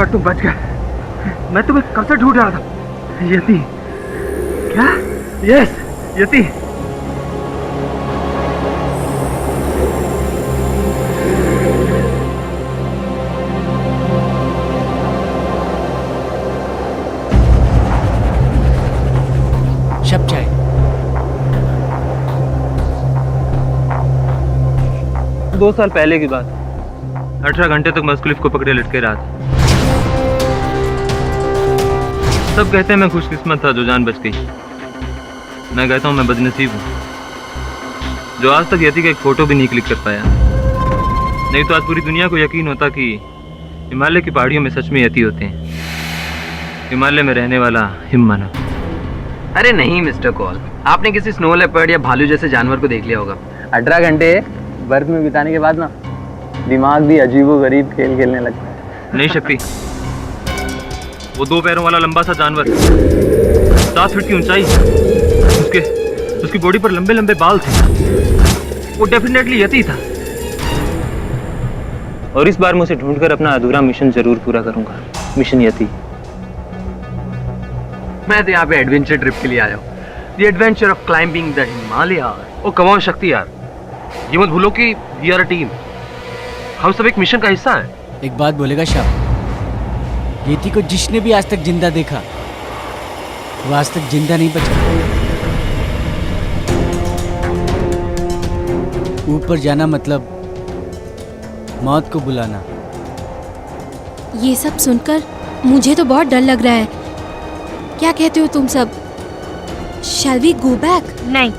God तुम बच गए। मैं तुम्हें कब से ढूंढ रहा था। यति। क्या? यस यति। शब जाए। दो साल पहले की बात। 18 घंटे तक मस्कुलिफ को पकड़े लटके रहा था। सब कहते हैं मैं खुशकिस्मत था जो जान बच गई। मैं कहता हूँ मैं बदनसीब हूँ जो आज तक यति का एक फोटो भी नहीं क्लिक कर पाया। नहीं तो आज पूरी दुनिया को यकीन होता कि हिमालय की पहाड़ियों में सच में यति होते हैं। हिमालय में रहने वाला हिममानव। अरे नहीं मिस्टर कॉल, आपने किसी स्नो लेपर्ड या भालू जैसे जानवर को देख लिया होगा। 18 घंटे बर्फ में बिताने के बाद ना दिमाग भी अजीबोगरीब खेल खेलने लगता है। नहीं शक्ति, वो 2 पैरों वाला लंबा सा जानवर, 7 फीट की ऊंचाई, उसकी बॉडी पर लंबे लंबे बाल थे। वो डेफिनेटली यति था। और इस बार मैं उसे ढूंढकर अपना अधूरा मिशन जरूर पूरा करूंगा। मिशन यति। मैं तो यहाँ पे एडवेंचर ट्रिप के लिए आया हूँ। The adventure of climbing the Himalaya. Oh come on Shakti यार, ये मत भूलो कि वी आर अ टीम। हम सब एक मिशन का हिस्सा हैं। एक बात बोलेगा शाह, यति को जिसने भी आज तक जिंदा देखा वो आज तक जिंदा नहीं बचा। ऊपर जाना मतलब मौत को बुलाना। ये सब सुनकर मुझे तो बहुत डर लग रहा है। क्या कहते हो तुम सब? Shall we go back? नहीं,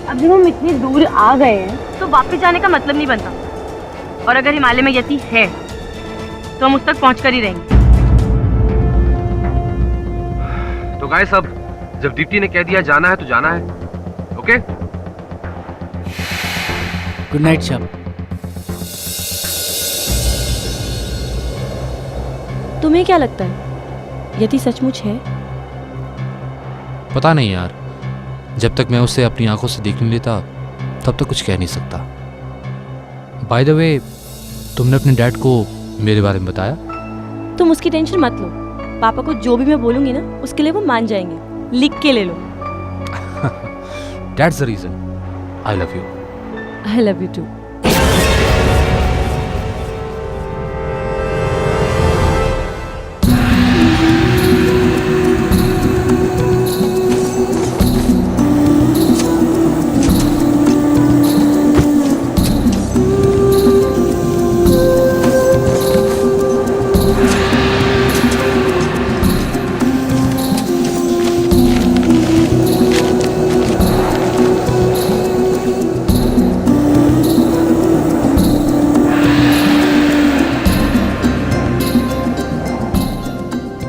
अभी हम इतनी दूर आ गए हैं तो वापस जाने का मतलब नहीं बनता। और अगर हिमालय में यति है तो हम उस तक पहुंच कर ही रहेंगे। तो गाइस अब जब दीप्ति ने कह दिया जाना है तो जाना है। ओके? Good night Shah. तुम्हें क्या लगता है यति सचमुच है? पता नहीं यार, जब तक मैं उसे अपनी आंखों से देख नहीं लेता तब तक कुछ कह नहीं सकता। बाय द वे, तुमने अपने डैड को मेरे बारे में बताया? तुम उसकी टेंशन मत लो। पापा को जो भी मैं बोलूंगी ना उसके लिए वो मान जाएंगे। लिख के ले लो। That's the reason I love you. I love you too.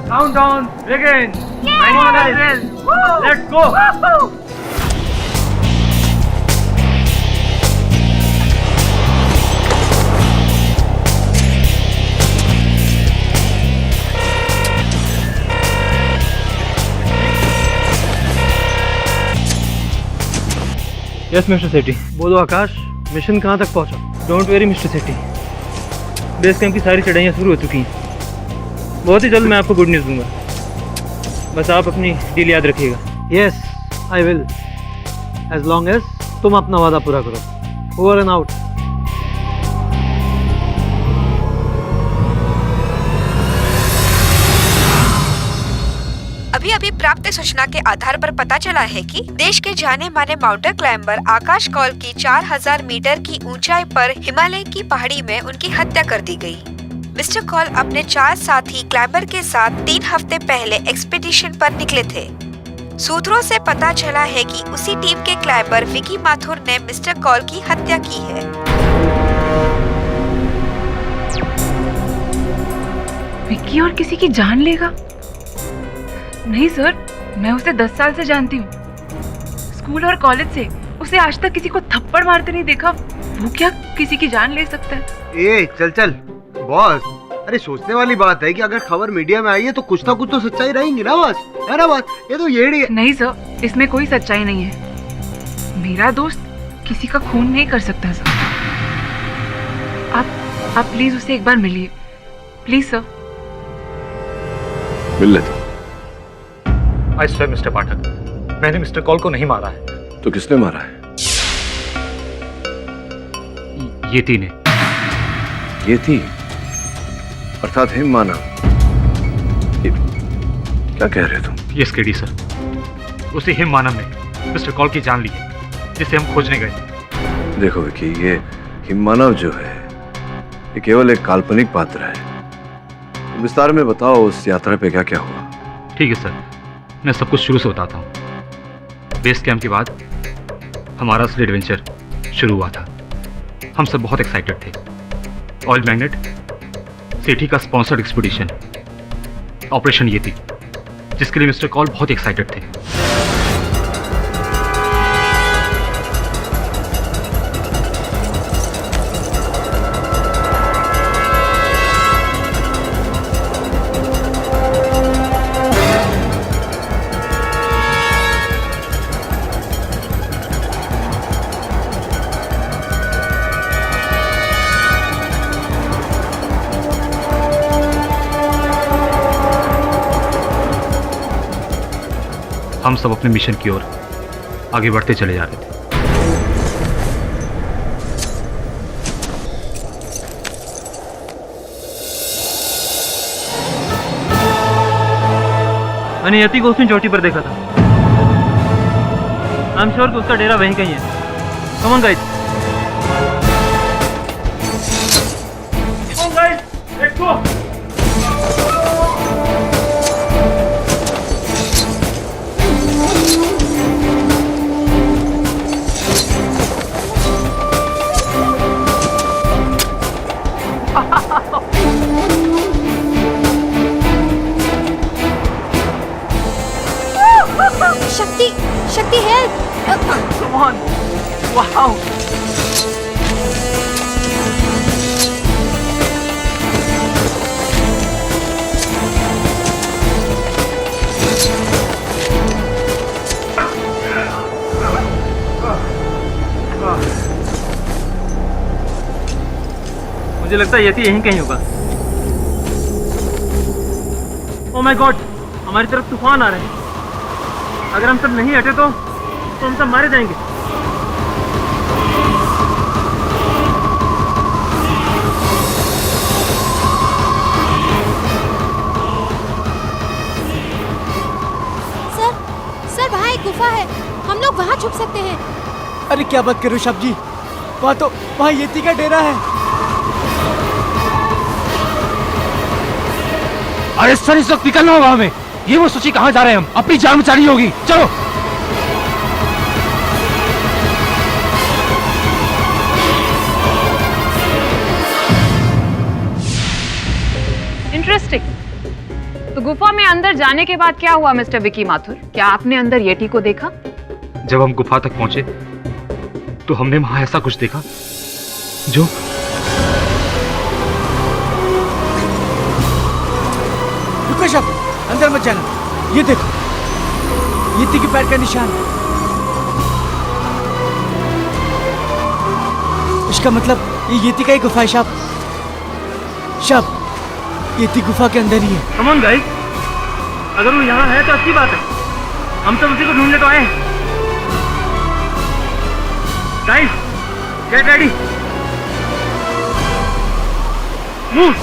Countdown begin. Let's go. Yes mister Sethi. बोलो आकाश, मिशन कहाँ तक पहुँचा? Don't worry mister Sethi, base camp की सारी चढ़ाइयाँ शुरू हो चुकी हैं। बहुत ही जल्द मैं आपको गुड न्यूज़ दूंगा। बस आप अपनी डील याद रखिएगा। Yes I will, as long as तुम अपना वादा पूरा करो। Over and out. अभी प्राप्त सूचना के आधार पर पता चला है कि देश के जाने माने माउंटेन क्लाइंबर आकाश कौल की 4000 मीटर की ऊंचाई पर हिमालय की पहाड़ी में उनकी हत्या कर दी गई। मिस्टर कौल अपने 4 साथी क्लाइंबर के साथ 3 हफ्ते पहले एक्सपीडिशन पर निकले थे। सूत्रों से पता चला है कि उसी टीम के क्लाइंबर विकी माथुर ने मिस्टर कौल की हत्या की है। विकी और किसी की जान लेगा? नहीं सर, मैं उसे 10 साल से जानती हूँ। स्कूल और कॉलेज से उसे आज तक किसी को थप्पड़ मारते नहीं देखा। वो क्या किसी की जान ले सकता है? ए चल चल बॉस, अरे सोचने वाली बात है कि अगर खबर मीडिया में आई है तो कुछ ना कुछ तो सच्चाई रहेगी ना बॉस, है ना बॉस? ये तो येड़ी है। नहीं सर, इसमें कोई सच्चाई नहीं है। मेरा दोस्त किसी का खून नहीं कर सकता सर। आप प्लीज उसे एक बार मिलिए, प्लीज सर। मिल लेता हूँ। आई स्वेयर मिस्टर पाठक, मैंने मिस्टर कॉल को नहीं मारा है। तो किसने मारा है? येती ने। येती अर्थात हिम मानव। क्या कह रहे तुम? यस केडी सर, उसी हिम मानव ने मिस्टर कॉल की जान ली है, जिसे हम खोजने गए। देखो विकी, ये हिम मानव जो है ये केवल एक काल्पनिक पात्र है। विस्तार में बताओ उस यात्रा पे क्या क्या हुआ। ठीक है सर, मैं सब कुछ शुरू से बताता हूँ। बेस कैंप के बाद हमारा असली एडवेंचर शुरू हुआ था। हम सब बहुत एक्साइटेड थे। ऑयल मैग्नेट सेठी का स्पॉन्सर्ड एक्सपीडिशन ऑपरेशन येती, जिसके लिए मिस्टर कॉल बहुत एक्साइटेड थे। हम सब अपने मिशन की ओर आगे बढ़ते चले जा रहे थे। मैंने यति को उसने चोटी पर देखा था। आई एम श्योर कि उसका डेरा वहीं कहीं है। Come on guys. Come on guys, let's go. शक्ति, शक्ति हेल्प! Come on! Wow! मुझे लगता है यति यहीं कहीं होगा। ओह माय गॉड, हमारी तरफ तूफान आ रहे हैं। अगर हम सब नहीं हटे तो हम सब मारे जाएंगे। सर वहाँ एक गुफा है, हम लोग वहाँ छुप सकते हैं। अरे क्या बात करो साहब जी, वहाँ येती का डेरा है। अरे सर, इस वक्त निकलना होगा हमें। ये वो सोची कहाँ जा रहे हैं हम? अपनी जान बचानी होगी, चलो। इंटरेस्टिंग। तो गुफा में अंदर जाने के बाद क्या हुआ मिस्टर विकी माथुर? क्या आपने अंदर येटी को देखा? जब हम गुफा तक पहुंचे तो हमने वहां ऐसा कुछ देखा जो रुको साहब, अंदर मत जाना। ये देखो, येती के पैर का निशान। इसका मतलब ये येती का ही गुफा है साहब। साहब, येती गुफा के अंदर ही है। कम ऑन गाइस, अगर वो यहाँ है तो अच्छी बात है। हम सब उसी को ढूंढने तो आए हैं। Guys, get ready, move.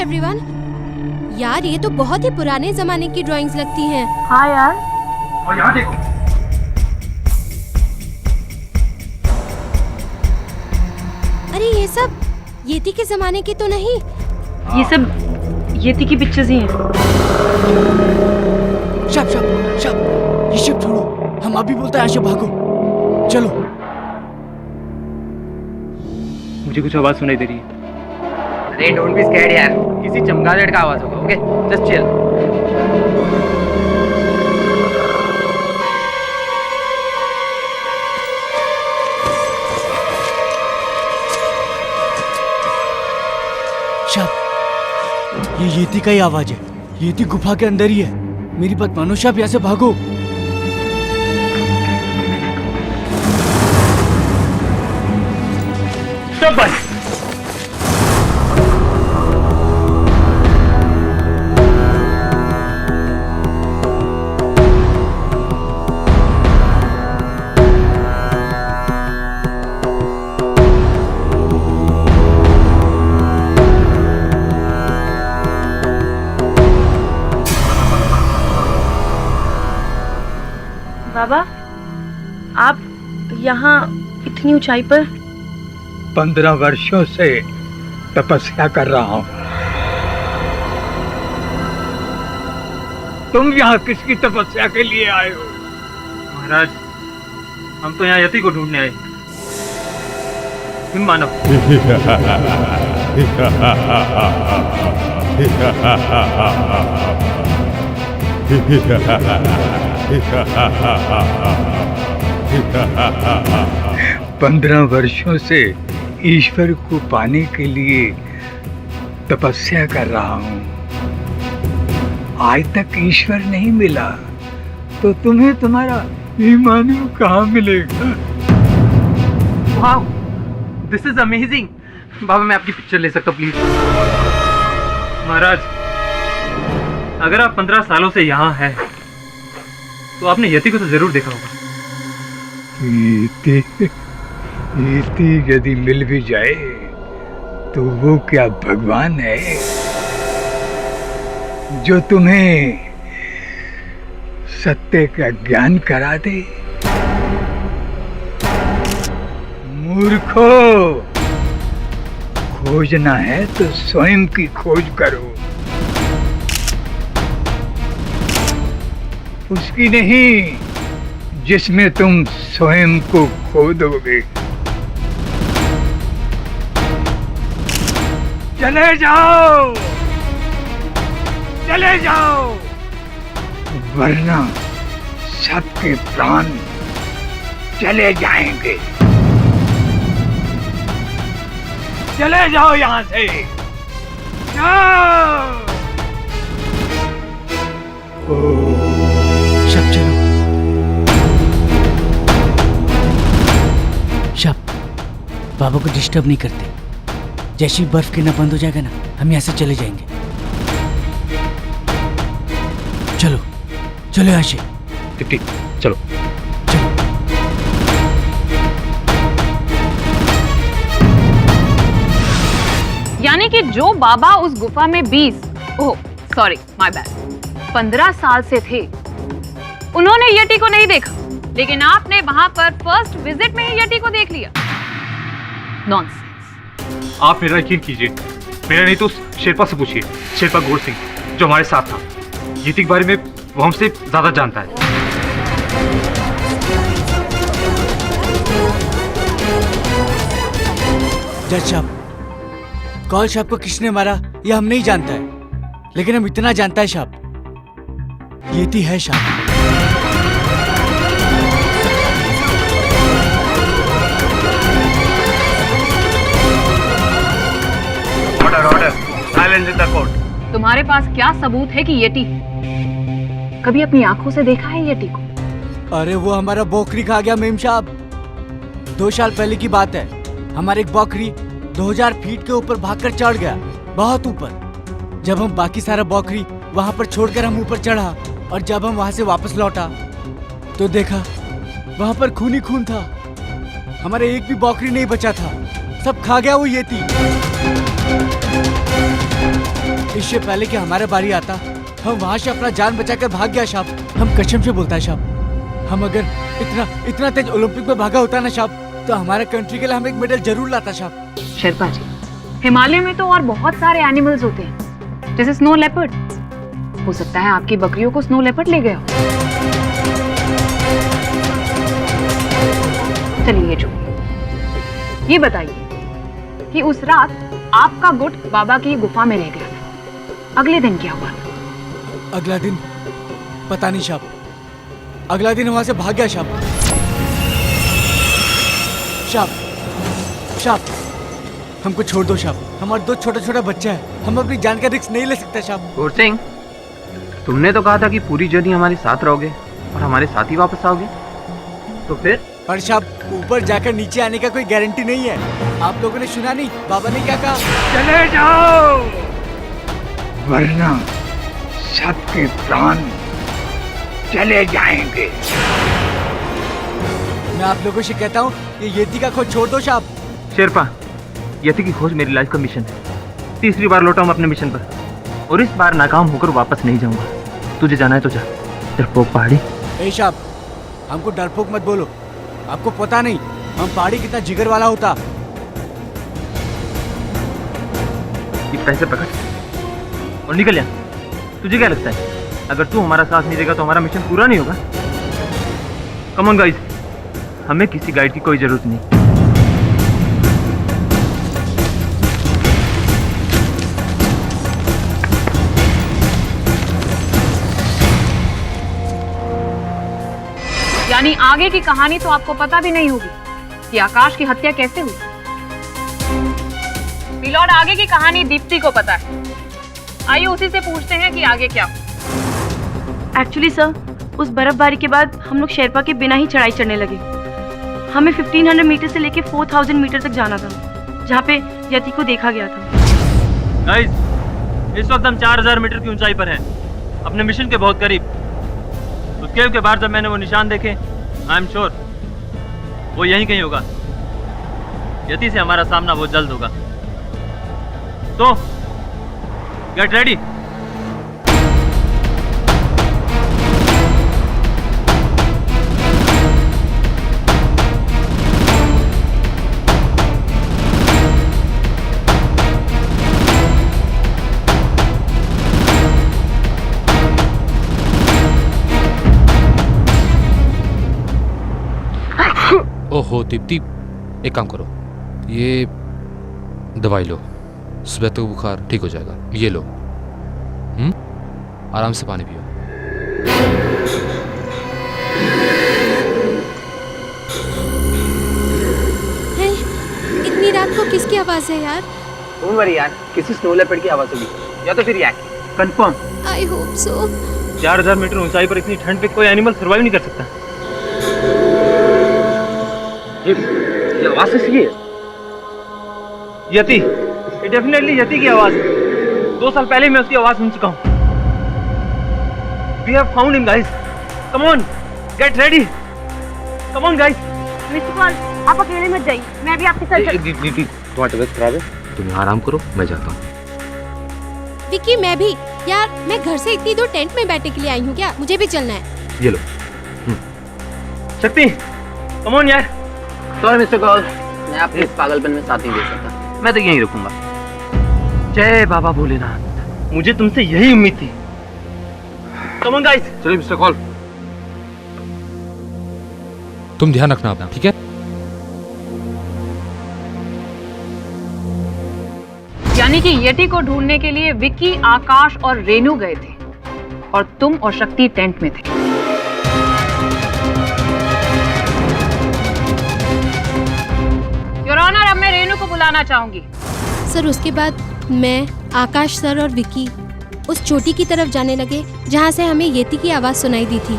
Everyone. यार ये तो बहुत ही पुराने जमाने की ड्राइंग्स लगती हैं। हाँ यार। और यहाँ देखो। अरे ये सब येती के जमाने की तो नहीं? ये सब येती की पिक्चर्स ही हैं। शब शब शब, ये शिप छोड़ो, हम अभी बोलते हैं, भागो चलो। मुझे कुछ आवाज सुनाई दे रही है। अरे डोंट बी स्कैर्ड यार, किसी चमगादड़ का आवाज होगा। Okay just chill. शब, ये येती का ही आवाज है। येती गुफा के अंदर ही है। मेरी बात मानो शब, यहाँ से भागो। शब भाई, बाबा, आप यहाँ इतनी ऊंचाई पर? 15 वर्षों से तपस्या कर रहा हूँ। तुम यहाँ किसकी तपस्या के लिए आए हो? महाराज, हम तो यहाँ यति को ढूंढने आए। तुम मानव। पंद्रह वर्षों से ईश्वर को पाने के लिए तपस्या कर रहा हूँ। आज तक ईश्वर नहीं मिला तो तुम्हें तुम्हारा ईमान कहाँ मिलेगा? वाह, दिस इज अमेजिंग। बाबा मैं आपकी पिक्चर ले सकता प्लीज? महाराज, अगर आप 15 सालों से यहाँ हैं, तो आपने यति को तो जरूर देखा होगा। इति यदि मिल भी जाए तो वो क्या भगवान है जो तुम्हें सत्य का ज्ञान करा दे? मूर्खो, खोजना है तो स्वयं की खोज करो, उसकी नहीं जिसमें तुम स्वयं को खो दोगे। चले जाओ, चले जाओ, वरना सबके प्राण चले जाएंगे। चले जाओ यहाँ से, जाओ। शब चलो। शब, बाबा को डिस्टर्ब नहीं करते। जैसे ही बर्फ गिरना बंद हो जाएगा ना, हम यहाँ से चले जाएंगे। चलो चलो यहाँ से। ठीक, चलो। यानी कि जो बाबा उस गुफा में 15 साल से थे, उन्होंने यति को नहीं देखा, लेकिन आपने वहां पर फर्स्ट विजिट में ही यति को देख लिया। नॉनसेंस। आप मेरा यकीन कीजिए, मेरा नहीं तो उस शेरपा से पूछिए, शेरपा गोर सिंह जो हमारे साथ था। यति के बारे में वो हमसे ज्यादा जानता है। जज साहब, कौल साहब को किसने मारा ये हम नहीं जानता है, लेकिन हम इतना जानता है साहब, येती है साहब। Order, silence in the court. तुम्हारे पास क्या सबूत है कि यति? कभी अपनी आंखों से देखा है यति को? अरे वो हमारा बकरी खा गया मेम साहब। 2 साल पहले की बात है, हमारे एक बकरी 2000 फीट के ऊपर भागकर चढ़ गया, बहुत ऊपर। जब हम बाकी सारा बकरी वहां पर छोड़कर हम ऊपर चढ़ा, और जब हम वहां से वापस लौटा तो देखा वहां पर खून ही खून था। हमारे एक भी बकरी नहीं बचा था, सब खा गया वो येती। इससे पहले कि हमारा बारी आता हम वहाँ से अपना जान बचाकर भाग गया साहब। हम कसम से बोलता है साहब, हम अगर इतना तेज ओलंपिक में भागा होता ना साहब तो हमारा कंट्री के लिए हम एक मेडल जरूर लाता साहब। शेरपा जी, हिमालय में तो और बहुत सारे एनिमल्स होते हैं, जैसे स्नो लेपर्ड। हो सकता है आपकी बकरियों को स्नो लेपर्ड ले गया हो। चलिए जो ये बताइए कि उस रात आपका गुट बाबा की गुफा में रह गया था, अगले दिन क्या हुआ? अगला दिन पता नहीं साहब, अगला दिन वहां से भाग गया साहब। साहब हमको छोड़ दो साहब, हमारे 2 छोटे बच्चे हैं, हम अपनी जान का रिस्क नहीं ले सकते साहब। गौर सिंह, तुमने तो कहा था कि पूरी जर्नी हमारे साथ रहोगे और हमारे साथ ही वापस आओगे, तो फिर? पर साहब ऊपर जाकर नीचे आने का कोई गारंटी नहीं है। आप लोगों ने सुना नहीं बाबा ने क्या कहा? चले जाओ वरना सबके प्राण चले जाएंगे। मैं आप लोगों से कहता हूँ ये येती का खोज छोड़ दो साहब। शेरपा, यति की खोज मेरी लाइफ का मिशन है। तीसरी बार लौटा हूँ अपने मिशन पर और इस बार नाकाम होकर वापस नहीं जाऊंगा। तुझे जाना है तो जा। डरपोक पहाड़ी। ए साहब, हमको डरपोक मत बोलो, आपको पता नहीं हम पहाड़ी कितना जिगर वाला होता। ये पैसे पकड़ और निकल यहाँ। तुझे क्या लगता है अगर तू हमारा साथ नहीं देगा तो हमारा मिशन पूरा नहीं होगा? कम ऑन गाइस, हमें किसी गाइड की कोई जरूरत नहीं। यानी आगे की कहानी तो आपको पता भी नहीं होगी कि आकाश की हत्या कैसे हुई। मिलॉर्ड, आगे की कहानी दीप्ति को पता है। आइए उसी से पूछते हैं कि आगे क्या हुआ। एक्चुअली सर, उस बर्फबारी के बाद हम लोग शेरपा के बिना ही चढ़ाई चढ़ने लगे। हमें 1500 मीटर से लेके 4000 मीटर तक जाना था, जहाँ पे यति को देखा गया था। गाइस, इस वक्त हम 4000 मीटर की ऊंचाई पर हैं, अपने मिशन के बहुत करीब। उस केव के बाहर जब मैंने वो निशान देखे, आई एम श्योर वो यहीं कहीं होगा। यति से हमारा सामना बहुत जल्द होगा, तो गेट रेडी। ओहो दीप्ति, एक काम करो, ये दवाई लो, सुबह तक बुखार ठीक हो जाएगा। ये लो, आराम से पानी पियो। है, इतनी रात को किसकी आवाज है यार? डोंट वरी यार, किसी स्नो लेपर्ड की आवाज होगी या तो फिर yak. Confirm. I hope so. 4000 meter ऊंचाई पर इतनी ठंड पे कोई एनिमल सर्वाइव नहीं कर सकता। ये आवाज किसकी है? यति, ये डेफिनेटली यति की आवाज है। 2 साल पहले मैं उसकी आवाज सुन चुका हूँ। We have found him, guys. Come on, get ready. Come on, guys. Mister Paul, आप अकेले मत जाइए, मैं भी आपके साथ तुम्हारी तबीयत खराब है, तुम आराम करो, मैं जाता हूँ। विकी, मैं भी यार, मैं घर से इतनी दूर टेंट में बैठने के लिए आई हूँ क्या? मुझे भी चलना है। ये लो। शक्ति, come on यार। सॉरी मिस्टर कॉल, मैं आपके इस पागलपन में साथ नहीं दे सकता, मैं तो यहीं रुकूंगा। जय बाबा भोलेनाथ, मुझे तुमसे यही उम्मीद थी। Come on, guys. चलिए मिस्टर कॉल। तुम ध्यान रखना अपना, ठीक है? यानी कि यति को ढूंढने के लिए विक्की, आकाश और रेनू गए थे और तुम और शक्ति टेंट में थे। योर ऑनर, अब मैं रेनू को बुलाना चाहूंगी। सर, उसके बाद मैं, आकाश सर और विकी उस चोटी की तरफ जाने लगे जहाँ से हमें येती की आवाज सुनाई दी थी।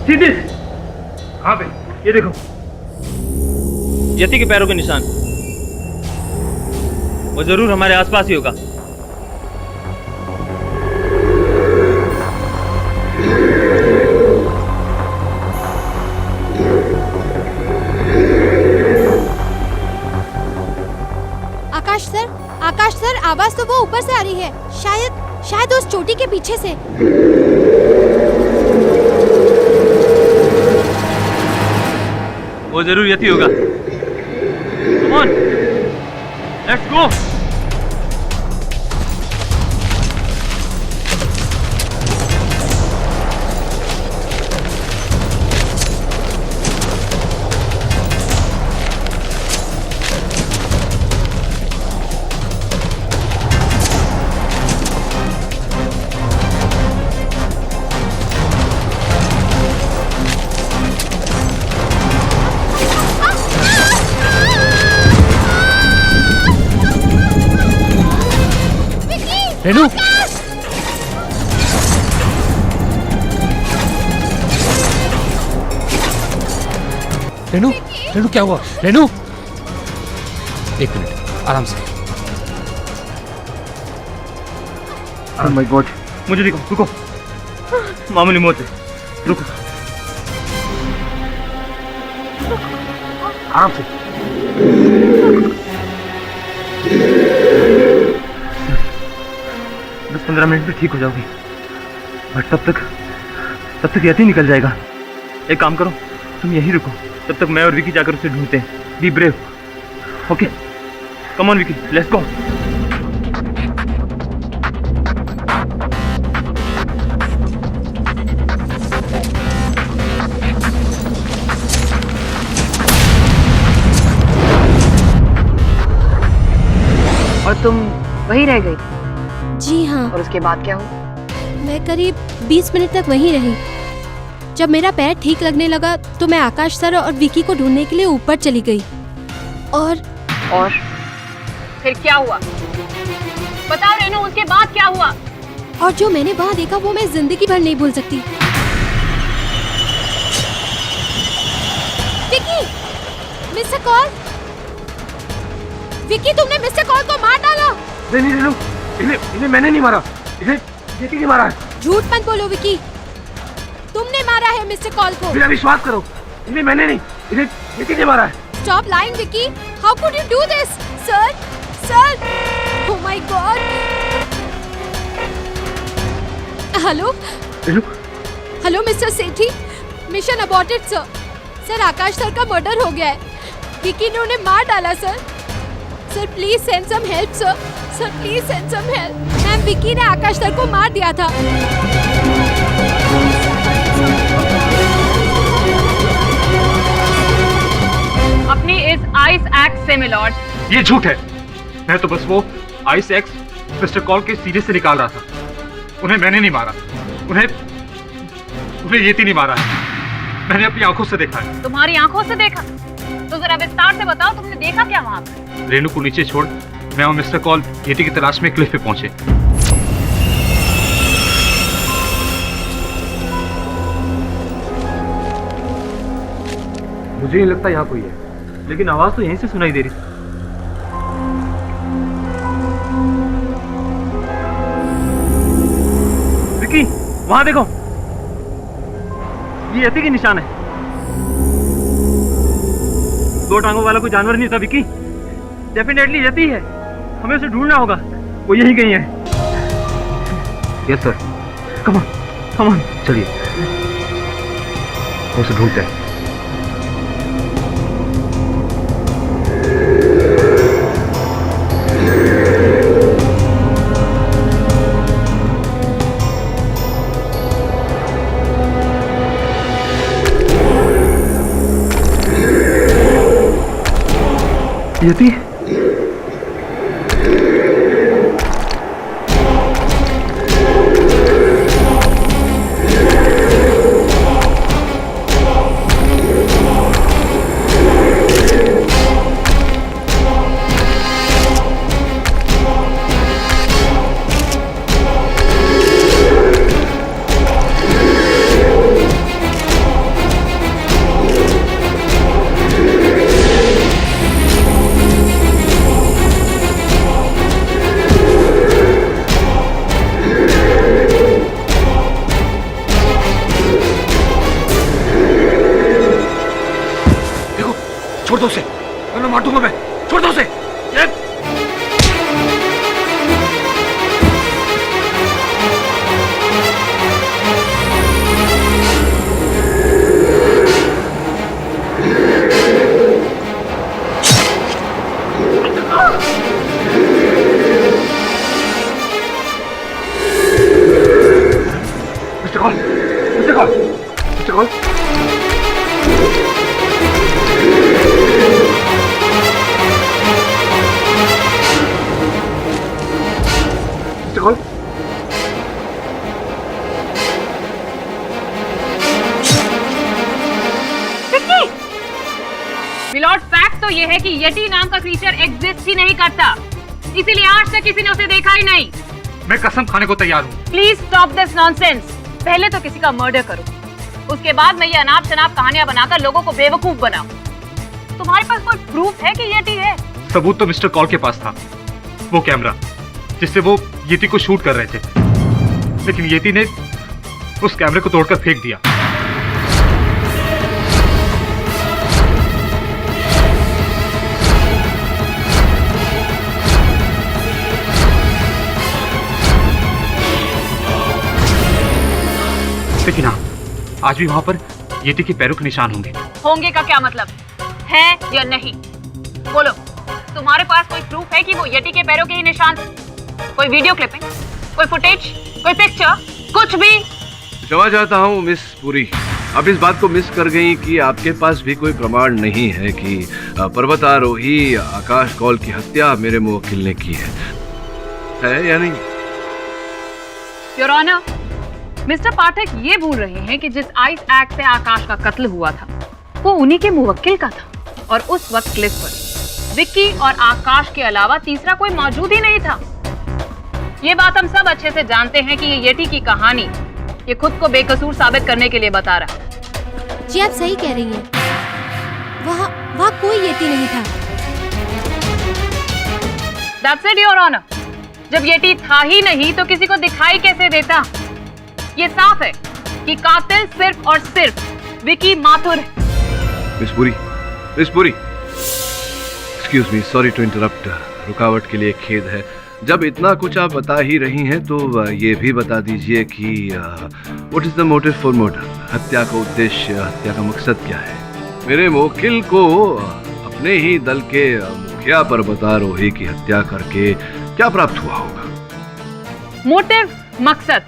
सीधे हाँ भाई, ये देखो यति के पैरों के निशान। वो जरूर हमारे आसपास ही होगा। आवाज तो वो ऊपर से आ रही है, शायद उस चोटी के पीछे से। वो जरूर यति होगा। Come on, let's go. Renu, Renu, Renu क्या हुआ? रेनू, एक मिनट, आराम से। Oh my God, मुझे देखो, रुको। मामूली मौत है, रुको। आराम से। दस 15 मिनट में ठीक हो जाओगी, बट तब तक यति निकल जाएगा। एक काम करो, तुम यहीं रुको, तब तक मैं और विकी जाकर उसे ढूंढते हैं। Be brave, okay? Come on Vicky, let's go. और तुम वहीं रह गई? जी हाँ। और उसके बाद क्या हुआ? मैं करीब 20 मिनट तक वहीं रही। जब मेरा पैर ठीक लगने लगा तो मैं आकाश सर और विकी को ढूंढने के लिए ऊपर चली गई। और फिर क्या हुआ? बताओ रेनू, उसके बाद क्या हुआ? और जो मैंने वहाँ देखा वो मैं जिंदगी भर नहीं भूल सकती। Vicky, mister call. विकी, तुमने मिस्टर कॉल को मार डाला। नहीं रेनू, इन्हें मैंने नहीं मारा, इन्हें यति ने मारा है। झूठ मत बोलो विकी, तुमने मारा है मिस्टर कॉल को। मेरा विश्वास करो, इन्हें मैंने नहीं, इन्हें यति ने मारा है। Stop lying, Vicky. How could you do this, sir? Sir! Oh my God! Hello? Hello, Mr. Sethi. Mission aborted, sir. Sir, Akash sir का मर्डर हो गया है। विकी ने उन्हें मार डाला, sir. Sir, please send some help, sir. Sir, please send some help. Ma'am, Vicky ने आकाश sir को मार दिया था। अपनी इस आइस एक्ट से मिलॉर्ड। ये झूठ है। मैं तो बस वो आइस एक्स मिस्टर कॉल के सीने से निकाल रहा था। उन्हें मैंने नहीं मारा, उन्हें यति नहीं मारा है। मैंने अपनी आंखों से देखा है। तुम्हारी आंखों से देखा? तो जरा विस्तार से बताओ, तुमने देखा क्या वहाँ पर? रेनू को नीचे छोड़ मैं और मिस्टर कॉल यति की तलाश में क्लिफ पे पहुंचे। मुझे नहीं लगता यहाँ कोई है, लेकिन आवाज तो यहीं से सुनाई दे रही थी। विकी, वहां देखो, ये यति के निशान है। दो टांगों वाला कोई जानवर नहीं था विकी, डेफिनेटली यति है। हमें उसे ढूंढना होगा, वो यहीं कहीं है। Yes sir. कम ऑन, चलिए उसे ढूंढते हैं। यति, छोड़ दो उसे, वरना मार दूंगा मैं। छोड़ दो उसे। कॉल मिलॉर्ड, फैक्ट तो ये है कि येटी नाम का क्रीचर एग्जिस्ट ही नहीं करता, इसीलिए आज तक किसी ने उसे देखा ही नहीं। मैं कसम खाने को तैयार हूँ। Please stop this nonsense. पहले तो किसी का मर्डर करो, उसके बाद मैं ये अनाप शनाप कहानियां बनाकर लोगों को बेवकूफ बनाऊं। तुम्हारे पास कोई प्रूफ है कि येटी है? सबूत तो मिस्टर कॉल के पास था, वो कैमरा जिससे वो येटी को शूट कर रहे थे, लेकिन येटी ने उस कैमरे को तोड़कर फेंक दिया। लेकिन हाँ, आज भी वहां पर येटी के पैरों के निशान होंगे। होंगे का क्या मतलब है या नहीं? बोलो, तुम्हारे पास कोई प्रूफ है कि वो येटी के पैरों के ही निशान थे? कोई वीडियो क्लिपिंग, कोई फुटेज, कोई पिक्चर, कुछ भी? क्षमा चाहता हूँ मिस पुरी, आप इस बात को मिस कर गई कि आपके पास भी कोई प्रमाण नहीं है कि पर्वतारोही आकाश कौल की हत्या मेरे मुवक्किल ने की है या नहीं? योर ऑनर, मिस्टर पाठक ये भूल रहे हैं कि जिस आइस एक्ट से आकाश का कत्ल हुआ था वो उन्हीं के मुवक्किल का था, और उस वक्त क्लिफ पर विक्की और आकाश के अलावा तीसरा कोई मौजूद ही नहीं था। ये बात हम सब अच्छे से जानते हैं कि ये येटी की कहानी ये खुद को बेकसूर साबित करने के लिए बता रहा है। जी आप सही कह रही हैं, वहाँ कोई येटी नहीं था। That's it, your honour. जब येटी था ही नहीं तो किसी को दिखाई कैसे देता? ये साफ है कि कातिल सिर्फ और सिर्फ विकी माथुर है। Miss Puri, excuse me, sorry to interrupt, रुकावट के लिए खेद है। जब इतना कुछ आप बता ही रही हैं तो ये भी बता दीजिए कि what is the motive for murder? हत्या का उद्देश्य, हत्या का मकसद क्या है? मेरे मुवक्किल को अपने ही दल के मुखिया पर्वतारोही की हत्या करके क्या प्राप्त हुआ होगा? मोटिव, मकसद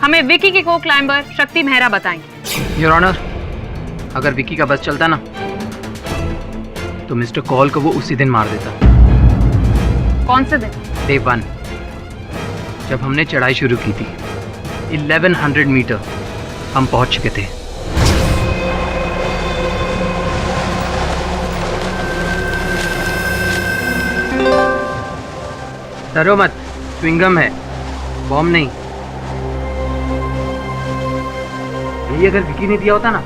हमें विकी के को क्लाइंबर शक्ति मेहरा बताएंगे। योर ऑनर, अगर विकी का बस चलता ना तो मिस्टर कॉल को वो उसी दिन मार देता। कौन से दिन? डे 1, जब हमने चढ़ाई शुरू की थी। 1100 मीटर हम पहुंच चुके थे। डरो मत, च्युइंगम है, बॉम्ब नहीं। यही अगर विकी ने दिया होता ना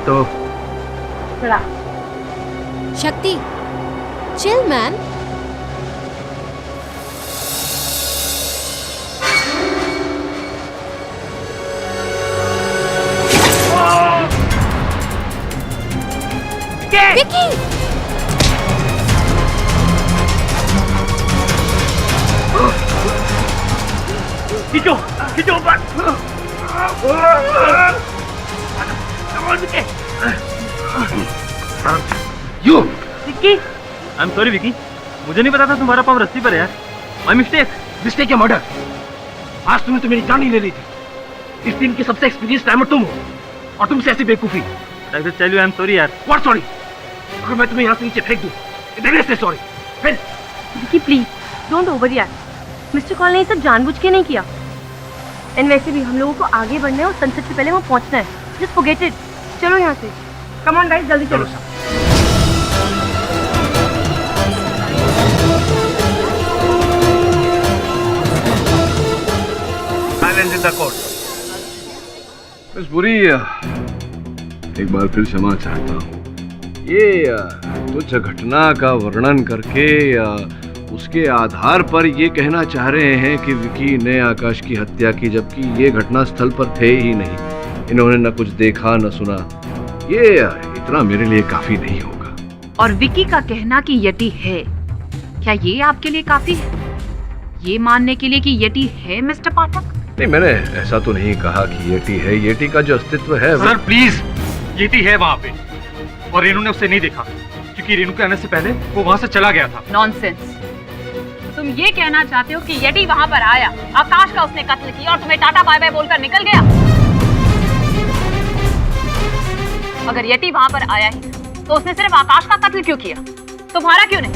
तो शक्ति, चिल मैन। विकी! खींचो, खींचो ऊपर। You! Vicky! I'm sorry Vicky, मुझे नहीं पता था तुम्हारा पाँव रस्सी पर है यार। My mistake. मिस्टेक या मर्डर? आज तुमने तो मेरी जान ही ले ली थी। इस दिन के सबसे एक्सपीरियंस टाइमर तुम हो, और तुमसे ऐसी बेवकूफी। I will tell you I'm sorry यार। What sorry? अगर मैं तुम्हें यहाँ से नीचे फेंक दूँ, then I say sorry. फिर? Vicky please don't over react. Mister call ने ये सब जानबूझ के नहीं किया। एंड वैसे भी हम लोगों को आगे बढ़ना है और सनसेट से पहले वहाँ पहुँचना है। Just forget it. चलो यहाँ से। कम ऑन गाइस, जल्दी चलो। Silence in the court. Miss Puri, एक बार फिर क्षमा चाहता हूँ। ये तुच्छ घटना का वर्णन करके उसके आधार पर ये कहना चाह रहे हैं कि विकी ने आकाश की हत्या की, जबकि ये घटना स्थल पर थे ही नहीं। इन्होंने न कुछ देखा न सुना। ये इतना मेरे लिए काफी नहीं होगा। और विकी का कहना कि यटी है, क्या ये आपके लिए काफी है? ये मानने के लिए कि यटी है मिस्टर पाठक? नहीं, मैंने ऐसा तो नहीं कहा कि येटी है। येटी का जो अस्तित्व है सर प्लीज, येटी है वहाँ पे, और रेनू ने उसे नहीं देखा क्योंकि रेनू के आने से पहले वो वहाँ से चला गया था। नॉनसेंस। तुम ये कहना चाहते हो कि येटी वहाँ पर आया, आकाश का उसने कत्ल किया और तुम्हें टाटा बाय बाय बोलकर निकल गया? अगर यति वहां पर आया ही तो उसने सिर्फ आकाश का कत्ल क्यों किया, तुम्हारा क्यों नहीं?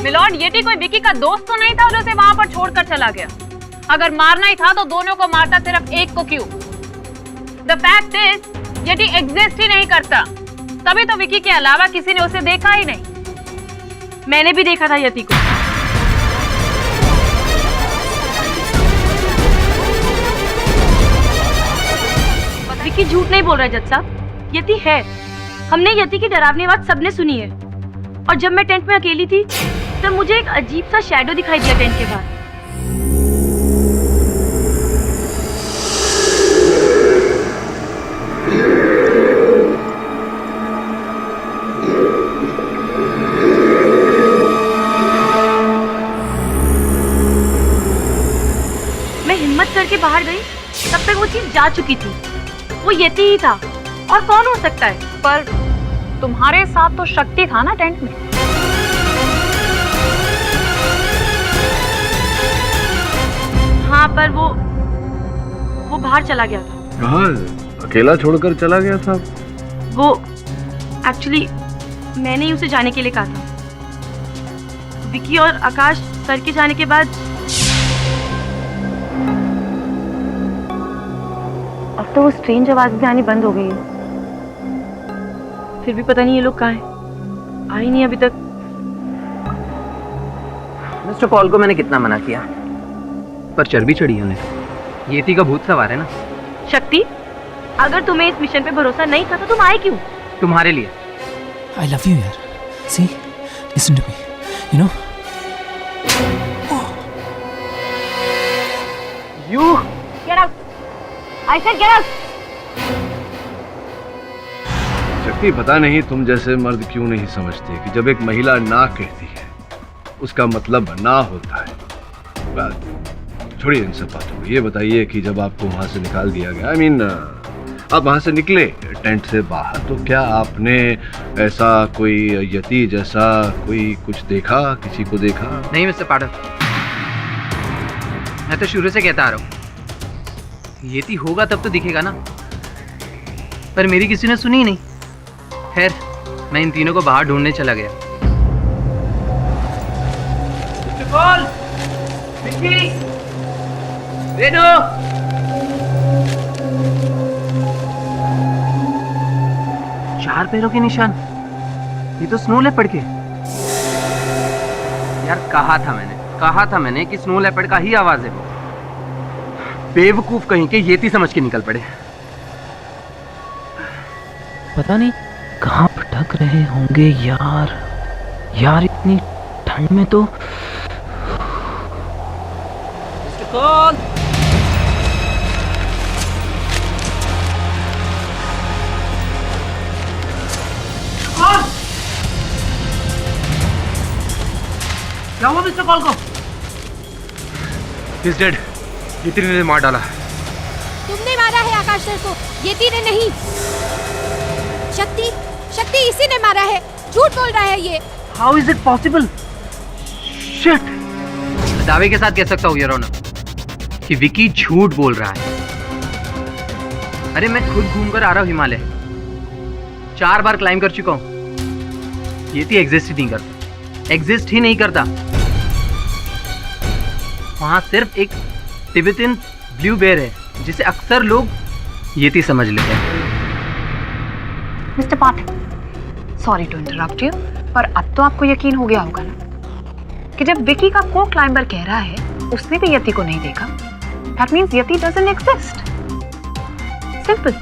मिलॉर्ड, येटी कोई विकी का दोस्त तो नहीं था जो उसे वहां पर छोड़कर चला गया। अगर मारना ही था तो दोनों को मारता, सिर्फ एक को क्यों? The fact is yeti exist ही नहीं करता, तभी तो विकी के अलावा किसी ने उसे देखा ही नहीं। मैंने भी देखा था यति को। विकी झूठ नहीं बोल रहा है जज साहब, यति है। हमने यति की डरावनी आवाज सबने सुनी है। और जब मैं टेंट में अकेली थी तब मुझे एक अजीब सा शैडो दिखाई दिया टेंट के बाहर। मैं हिम्मत करके बाहर गई, तब तक वो चीज जा चुकी थी। वो यति ही था, और कौन हो सकता है? पर तुम्हारे साथ तो शक्ति था ना टेंट में। हाँ, पर वो बाहर चला गया था। कहाँ? अकेला छोड़कर चला गया था? वो एक्चुअली मैंने ही उसे जाने के लिए कहा था। विकी और आकाश सर के जाने के बाद अब तो वो स्ट्रेंज आवाज भी आनी बंद हो गई है। फिर भी पता नहीं ये लोग कहाँ हैं, आए नहीं अभी तक। मिस्टर पॉल को मैंने कितना मना किया, पर चर्बी चढ़ी उन्हें। येती का भूत सवार है ना। शक्ति, अगर तुम्हें इस मिशन पे भरोसा नहीं था तो तुम आए क्यों? तुम्हारे लिए। I love you, यार। See, listen to me. You know? You get out. I said get out. शक्ति, पता नहीं तुम जैसे मर्द क्यों नहीं समझते कि जब एक महिला ना कहती है उसका मतलब ना होता है। बात छोड़िए इन सब बातों को। ये बताइए कि जब आपको वहां से निकाल दिया गया, I mean, आप वहां से निकले टेंट से बाहर, तो क्या आपने ऐसा कोई यति जैसा कोई कुछ देखा, किसी को देखा? नहीं मिस्टर पाठक, मैं तो शुरू से कहता आ रहा हूँ, येती होगा तब तो दिखेगा ना। पर मेरी किसी ने सुनी ही नहीं। खैर, मैं इन तीनों को बाहर ढूंढने चला गया। मिस्टर पॉल, विकी, रेनू, चार पैरों के निशान, ये तो स्नो लेपर्ड के। यार कहा था मैंने कि स्नो लेपर्ड का ही आवाज है वो। बेवकूफ कहीं के येती समझ के निकल पड़े। पता नहीं कहाँ भटक रहे होंगे यार इतनी ठंड में तो। मिस्टर कॉल, क्या हुआ मिस्टर कॉल को? He's dead. येती ने मार डाला। तुमने मारा है आकाश सर को, येती ने नहीं। शक्ति इसी ने मारा है, झूठ बोल रहा है ये। How is it possible? Shit! दावे के साथ कह सकता हूँ योर ऑनर कि विकी झूठ बोल रहा है। अरे मैं खुद घूमकर आ रहा हूँ हिमालय, 4 बार क्लाइंब कर चुका हूँ। येती एग्जिस्ट ही नहीं करता। वहां सिर्फ एक तिब्बतन ब्लू बेयर है जिसे अक्सर लोग येती समझ लेते हैं। Mister Pathak, sorry to interrupt you, पर अब तो आपको यकीन हो गया होगा ना कि जब विकी का को क्लाइंबर कह रहा है उसने भी यति को नहीं देखा, that means yeti doesn't exist. Simple.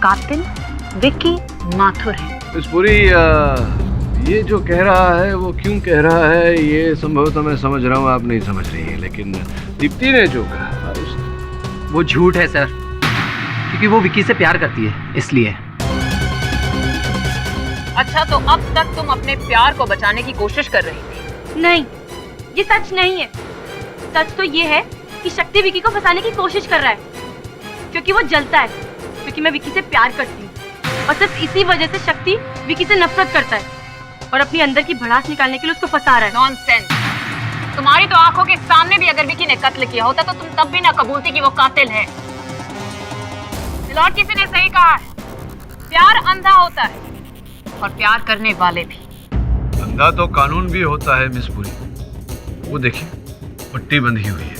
कातिल विकी माथुर है। इस पूरी ये जो कह रहा है वो क्यों कह रहा है, ये संभवतः मैं समझ रहा हूँ, आप नहीं समझ रही है। लेकिन दीप्ति ने जो कहा वो झूठ है सर, क्योंकि वो विकी से प्यार करती है इसलिए। अच्छा, तो अब तक तुम अपने प्यार को बचाने की कोशिश कर रही थी? नहीं, ये सच नहीं है। सच तो ये है कि शक्ति विकी को फंसाने की कोशिश कर रहा है, क्योंकि वो जलता है, क्योंकि मैं विकी से प्यार करती हूँ। और सिर्फ इसी वजह से शक्ति विकी से नफरत करता है और अपनी अंदर की भड़ास निकालने के लिए उसको फंसा रहा है। नॉनसेंस। तुम्हारी तो आंखों के सामने भी अगर विकी ने कत्ल किया होता तो तुम तब भी ना कबूलती कि वो कातिल है। मिलॉर्ड, किसी ने सही कहा है, प्यार अंधा होता है और प्यार करने वाले भी। अंधा तो कानून भी होता है मिस पुरी। वो देखिए पट्टी बंधी हुई है।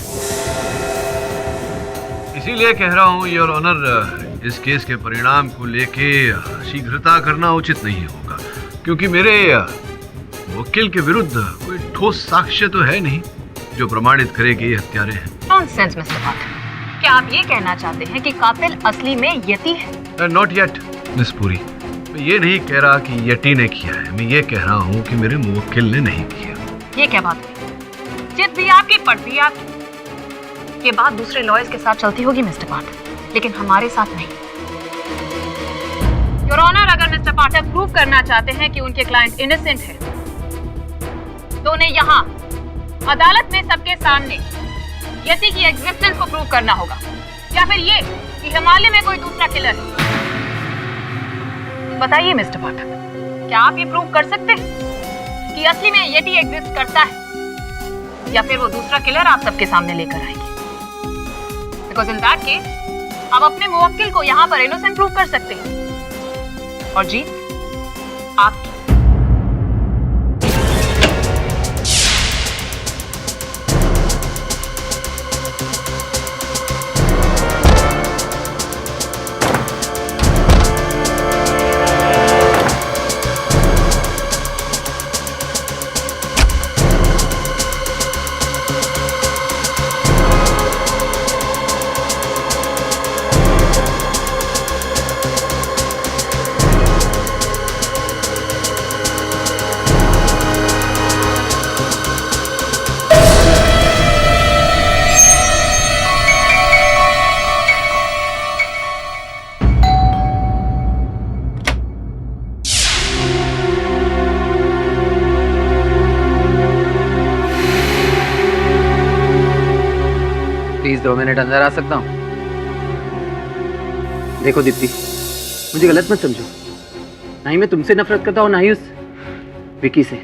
इसीलिए कह रहा हूँ योर ऑनर, इस केस के परिणाम को लेके शीघ्रता करना उचित नहीं होगा, क्योंकि मेरे वकील के विरुद्ध कोई ठोस साक्ष्य तो है नहीं जो प्रमाणित करे कि ये हत्यारे हैं। नॉनसेंस मिस्टर पाठक, क्या आप ये कहना चाहते हैं कि कातिल असली में यति है? Not yet miss Puri. मैं ये नहीं कह रहा कि यति ने किया है, मैं ये कह रहा हूँ कि मेरे मुवक्किल ने नहीं किया। ये क्या बात हुई? जिद भी आपकी, पट भी आपकी। ये बात दूसरे लॉयर्स के साथ चलती होगी मिस्टर पाठक, लेकिन हमारे साथ नहीं। योर ऑनर, अगर मिस्टर पाठक प्रूव करना चाहते हैं कि उनके क्लाइंट इनोसेंट है, तो उन्हें यहाँ अदालत में सबके सामने यति की एग्जिस्टेंस को प्रूव करना होगा, या फिर ये कि हिमालय में कोई दूसरा किलर है। बताइए मिस्टर पाठक, क्या आप ये प्रूव कर सकते हैं कि असली में यति एग्जिस्ट करता है, या फिर वो दूसरा किलर आप सबके सामने लेकर आएंगे? बिकॉज इन दैट केस आप अपने मुवक्किल को यहाँ पर इनोसेंट प्रूव कर सकते हैं और जीत आपकी। प्लीज 2 मिनट अंदर आ सकता हूँ? देखो दीप्ति, मुझे गलत मत समझो। ना ही मैं तुमसे नफरत करता हूँ, ना ही उस विकी से।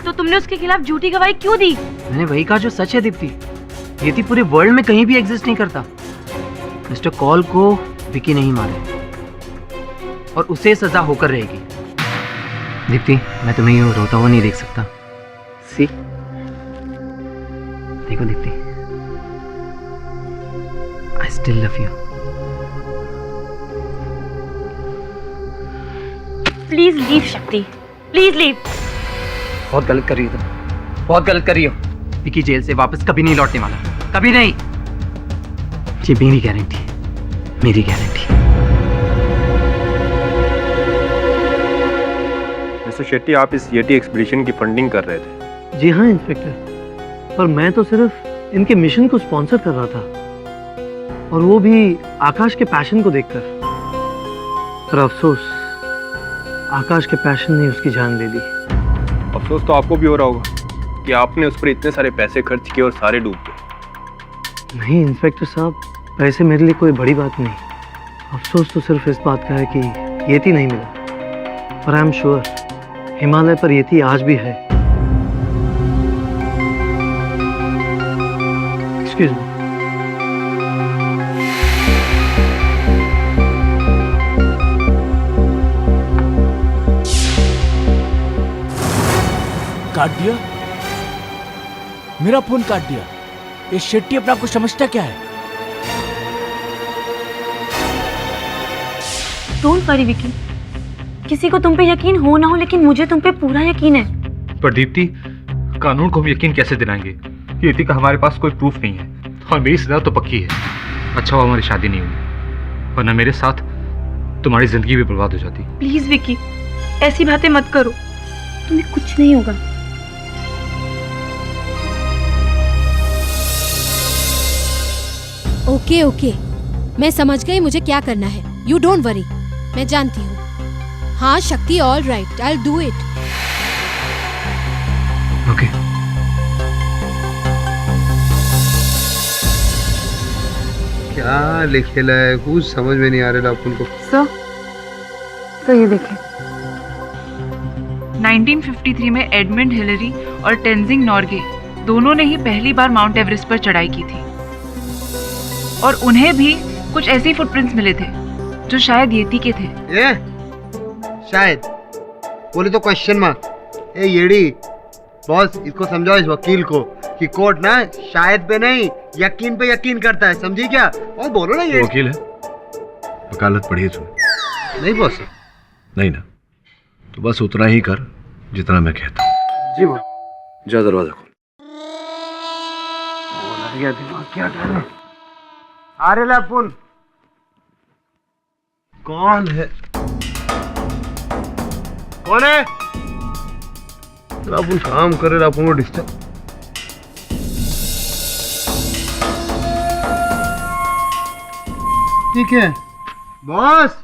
तो तुमने उसके खिलाफ झूठी गवाही क्यों दी? मैंने वही कहा जो सच है दीप्ति। यति पूरे वर्ल्ड में कहीं भी एग्जिस्ट नहीं करता। मिस्टर कॉल को विकी नहीं मारे और उसे सजा होकर रहेगी। दीप्ति, मैं तुम्हें यूं रोता हुआ नहीं देख सकता। सी, देखो Deepti, I still love you. Please leave शक्ति, प्लीज लीव। बहुत गलत कर रही हो तुम, बहुत गलत कर रही हो। विकी जेल से वापस कभी नहीं लौटने वाला, कभी नहीं। ये मेरी गारंटी, मेरी गारंटी। मिस्टर शेट्टी, आप इस येटी एक्सपीडिशन की फंडिंग कर रहे थे? जी हाँ इंस्पेक्टर, पर मैं तो सिर्फ इनके मिशन को स्पॉन्सर कर रहा था, और वो भी आकाश के पैशन को देखकर। पर अफसोस, आकाश के पैशन ने उसकी जान ले ली। अफसोस तो आपको भी हो रहा होगा कि आपने उस पर इतने सारे पैसे खर्च किए और सारे डूब गए। नहीं इंस्पेक्टर साहब, पैसे मेरे लिए कोई बड़ी बात नहीं। अफसोस तो सिर्फ इस बात का है कि येती नहीं मिला। पर आई एम श्योर हिमालय पर येती आज भी है। Excuse me. काट दिया, मेरा फोन काट दिया। ये शेट्टी अपना आपको समझता क्या है? डोंट वरी विकी, किसी को तुम पे यकीन हो ना हो, लेकिन मुझे तुम पे पूरा यकीन है। पर दीप्ति, कानून को हम यकीन कैसे दिलाएंगे? यति का हमारे पास कोई प्रूफ नहीं है और मेरी सजा तो पक्की है। अच्छा हुआ हमारी शादी नहीं हुई, वरना मेरे साथ तुम्हारी जिंदगी भी बर्बाद हो जाती। प्लीज विकी, ऐसी बातें मत करो, तुम्हें कुछ नहीं होगा। ओके ओके, मैं समझ गई मुझे क्या करना है। यू डोंट वरी, मैं जानती हूँ। हाँ शक्ति, all right, I will do it. Okay. क्या लिखेला है, कुछ समझ में नहीं आ रहा अपन को। सर ये देखें। 1953 में एडमंड हिलरी और टेंजिंग नॉर्गे दोनों ने ही पहली बार माउंट एवरेस्ट पर चढ़ाई की थी, और उन्हें भी कुछ ऐसे फुटप्रिंट्स मिले थे जो शायद येती के थे। शायद, बोले तो क्वेश्चन मार्क। ए येड़ी बॉस, इसको समझाओ इस वकील को कि कोर्ट ना शायद पे नहीं यकीन पे यकीन करता है, समझी क्या? और बोलो ना ये वकील है, वकालत पढ़ी है तूने? नहीं बॉस। नहीं ना, तो बस उतना ही कर जितना मैं कहता हूँ। जी बॉस। जा दरवाजा खोल। गया दिमाग क्या करे। अरे लापुन कौन है? कौन है? लापुन काम करे, लापुन को डिस्टर्ब। ठीक है बॉस।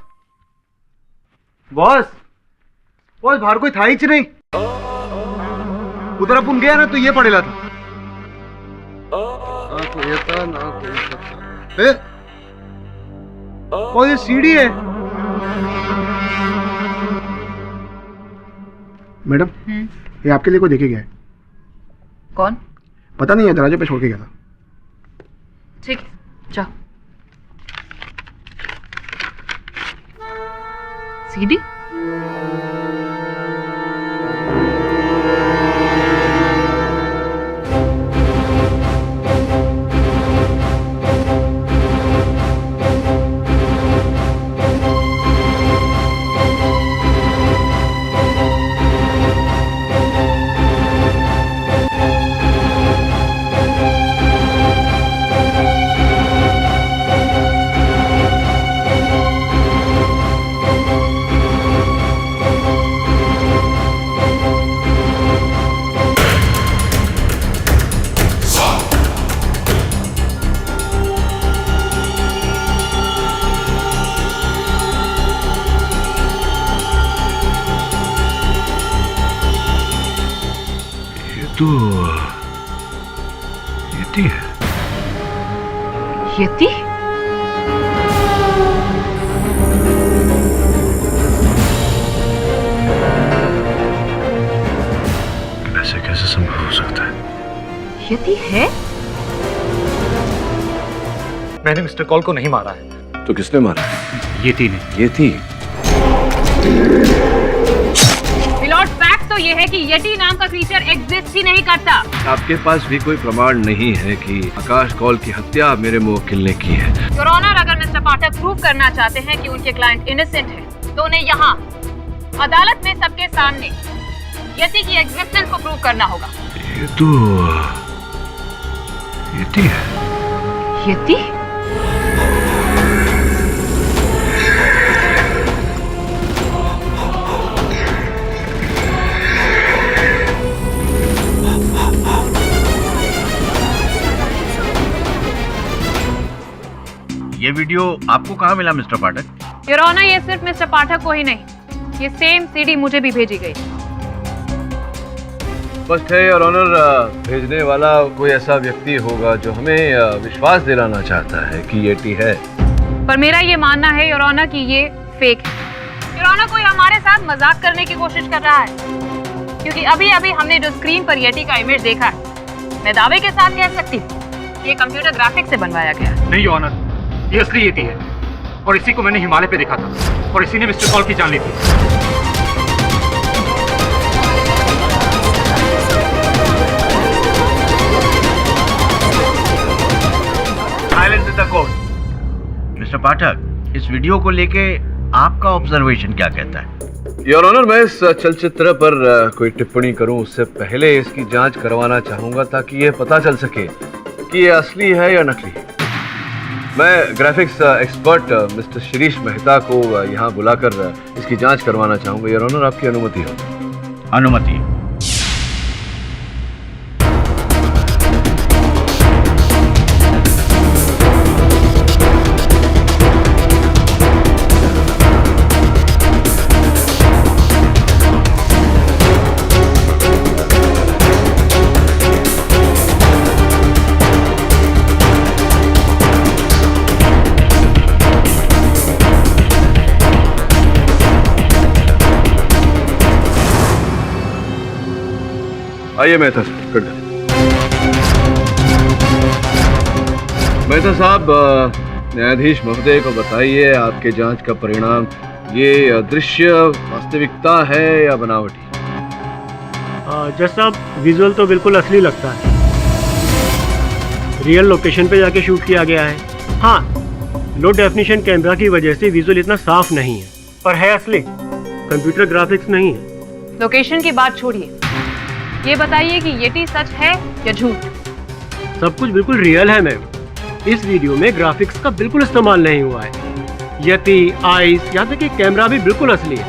बॉस बॉस बाहर कोई था ही नहीं। उधर अपन गया ना तो ये पड़ेला था ना, कोई था ना कोई। और ये सीढ़ी है। मैडम ये आपके लिए कोई देखे गया है? कौन? पता नहीं है, दरवाजे पे छोड़ के गया था। ठीक, जाओ। सीडी? तो यति है। यति? ऐसे कैसे संभव हो सकता है? यति है? मैंने मिस्टर कॉल को नहीं मारा है। तो किसने मारा? यति ने। यति? तो ये है कि येटी नाम का क्रीचर एग्जिस्ट ही नहीं करता। आपके पास भी कोई प्रमाण नहीं है कि आकाश कौल की हत्या मेरे मुवक्किल ने की है? योर ऑनर, अगर मिस्टर पाठक प्रूव करना चाहते हैं कि उनके क्लाइंट इनोसेंट है तो उन्हें यहाँ अदालत में सबके सामने येटी की एग्जिस्टेंस को प्रूव करना होगा। ये तो येटी है। येटी? ये वीडियो आपको कहाँ मिला मिस्टर पाठक? योर ऑनर, ये सिर्फ मिस्टर पाठक को ही नहीं, ये सेम सीडी मुझे भी भेजी गई। स्पष्ट है योर ऑनर, भेजने वाला कोई ऐसा व्यक्ति होगा जो हमें विश्वास दिलाना चाहता है कि येटी है। पर मेरा ये मानना है योर ऑनर कि ये फेक है। योर ऑनर, कोई हमारे साथ मजाक करने की कोशिश कर रहा है, क्योंकि अभी अभी हमने जो स्क्रीन पर येटी का इमेज देखा है, मैं दावे के साथ कह सकती हूँ ये कंप्यूटर ग्राफिक्स से बनवाया गया। नहीं योर ऑनर, ये असली येती है और इसी को मैंने हिमालय पे देखा था और इसी ने मिस्टर कॉल की जान ली थी। Silence in the court. Mister Pathak, इस वीडियो को लेके आपका ऑब्जर्वेशन क्या कहता है? योर ऑनर, मैं इस चलचित्र पर कोई टिप्पणी करूं उससे पहले इसकी जांच करवाना चाहूंगा ताकि ये पता चल सके कि ये असली है या नकली है। मैं graphics expert mister Shirish Mehta को यहाँ बुलाकर इसकी जांच करवाना चाहूंगा। योर ऑनर, आपकी अनुमति हो? अनुमति। आइए मेहता मेहता साहब, न्यायाधीश महोदय को बताइए आपके जांच का परिणाम ये दृश्य वास्तविकता है या बनावटी? जज साहब, विजुअल तो बिल्कुल असली लगता है। रियल लोकेशन पे जाके शूट किया गया है। हाँ, लो डेफिनेशन कैमरा की वजह से विजुअल इतना साफ नहीं है, पर है असली, कंप्यूटर ग्राफिक्स नहीं है। लोकेशन की बात छोड़िए, ये बताइए कि येटी सच है या झूठ? सब कुछ बिल्कुल रियल है मैम। इस वीडियो में ग्राफिक्स का बिल्कुल इस्तेमाल नहीं हुआ है। यति, आइस, यहाँ तक कि कैमरा भी बिल्कुल असली है।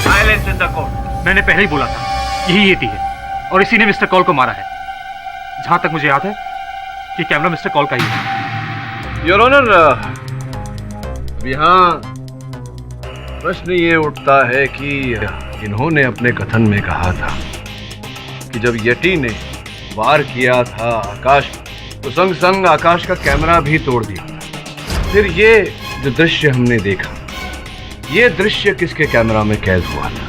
Silence in the court. मैंने पहले ही बोला था यही येती है और इसी ने मिस्टर कॉल को मारा है। जहां तक मुझे याद है कि कैमरा मिस्टर कॉल का ही है। योर ऑनर, यहाँ प्रश्न ये उठता है कि इन्होंने अपने कथन में कहा था कि जब यटी ने वार किया था आकाश तो संग संग आकाश का कैमरा भी तोड़ दिया। फिर ये जो दृश्य हमने देखा, ये दृश्य किसके कैमरा में कैद हुआ था?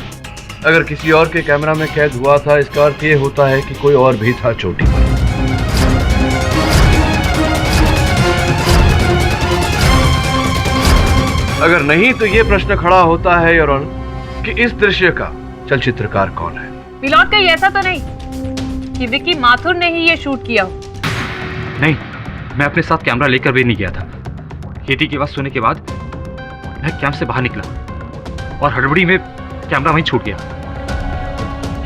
अगर किसी और के कैमरा में कैद हुआ था, इसका अर्थ ये होता है कि कोई और भी था चोटी पर। अगर नहीं तो ये प्रश्न खड़ा होता है योर ऑनर कि इस दृश्य का चलचित्रकार कौन है? पिलॉट कहीं ऐसा तो नहीं कि विकी माथुर ने ही ये शूट किया हो? नहीं, मैं अपने साथ कैमरा लेकर भी नहीं गया था। येती की आवाज सुनने के बाद मैं कैंप से बाहर निकला और हड़बड़ी में कैमरा वहीं छूट गया।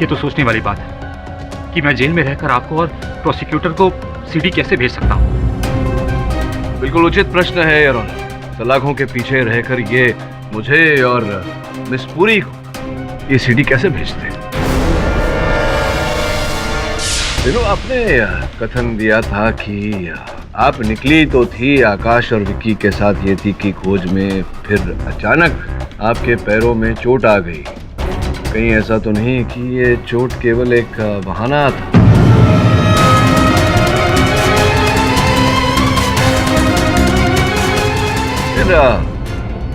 ये तो सोचने वाली बात है कि मैं जेल में रहकर आपको और प्रोसिक्यूटर को सीडी कैसे भेज सकता हूँ। बिल्कुल उचित प्रश्न है योर ऑनर। सलाखों के पीछे रहकर ये मुझे और मिस पुरी को ये सीडी कैसे भेजते? दिनों आपने कथन दिया था कि आप निकली तो थी आकाश और विक्की के साथ येती की खोज में, फिर अचानक आपके पैरों में चोट आ गई। कहीं ऐसा तो नहीं कि ये चोट केवल एक बहाना था?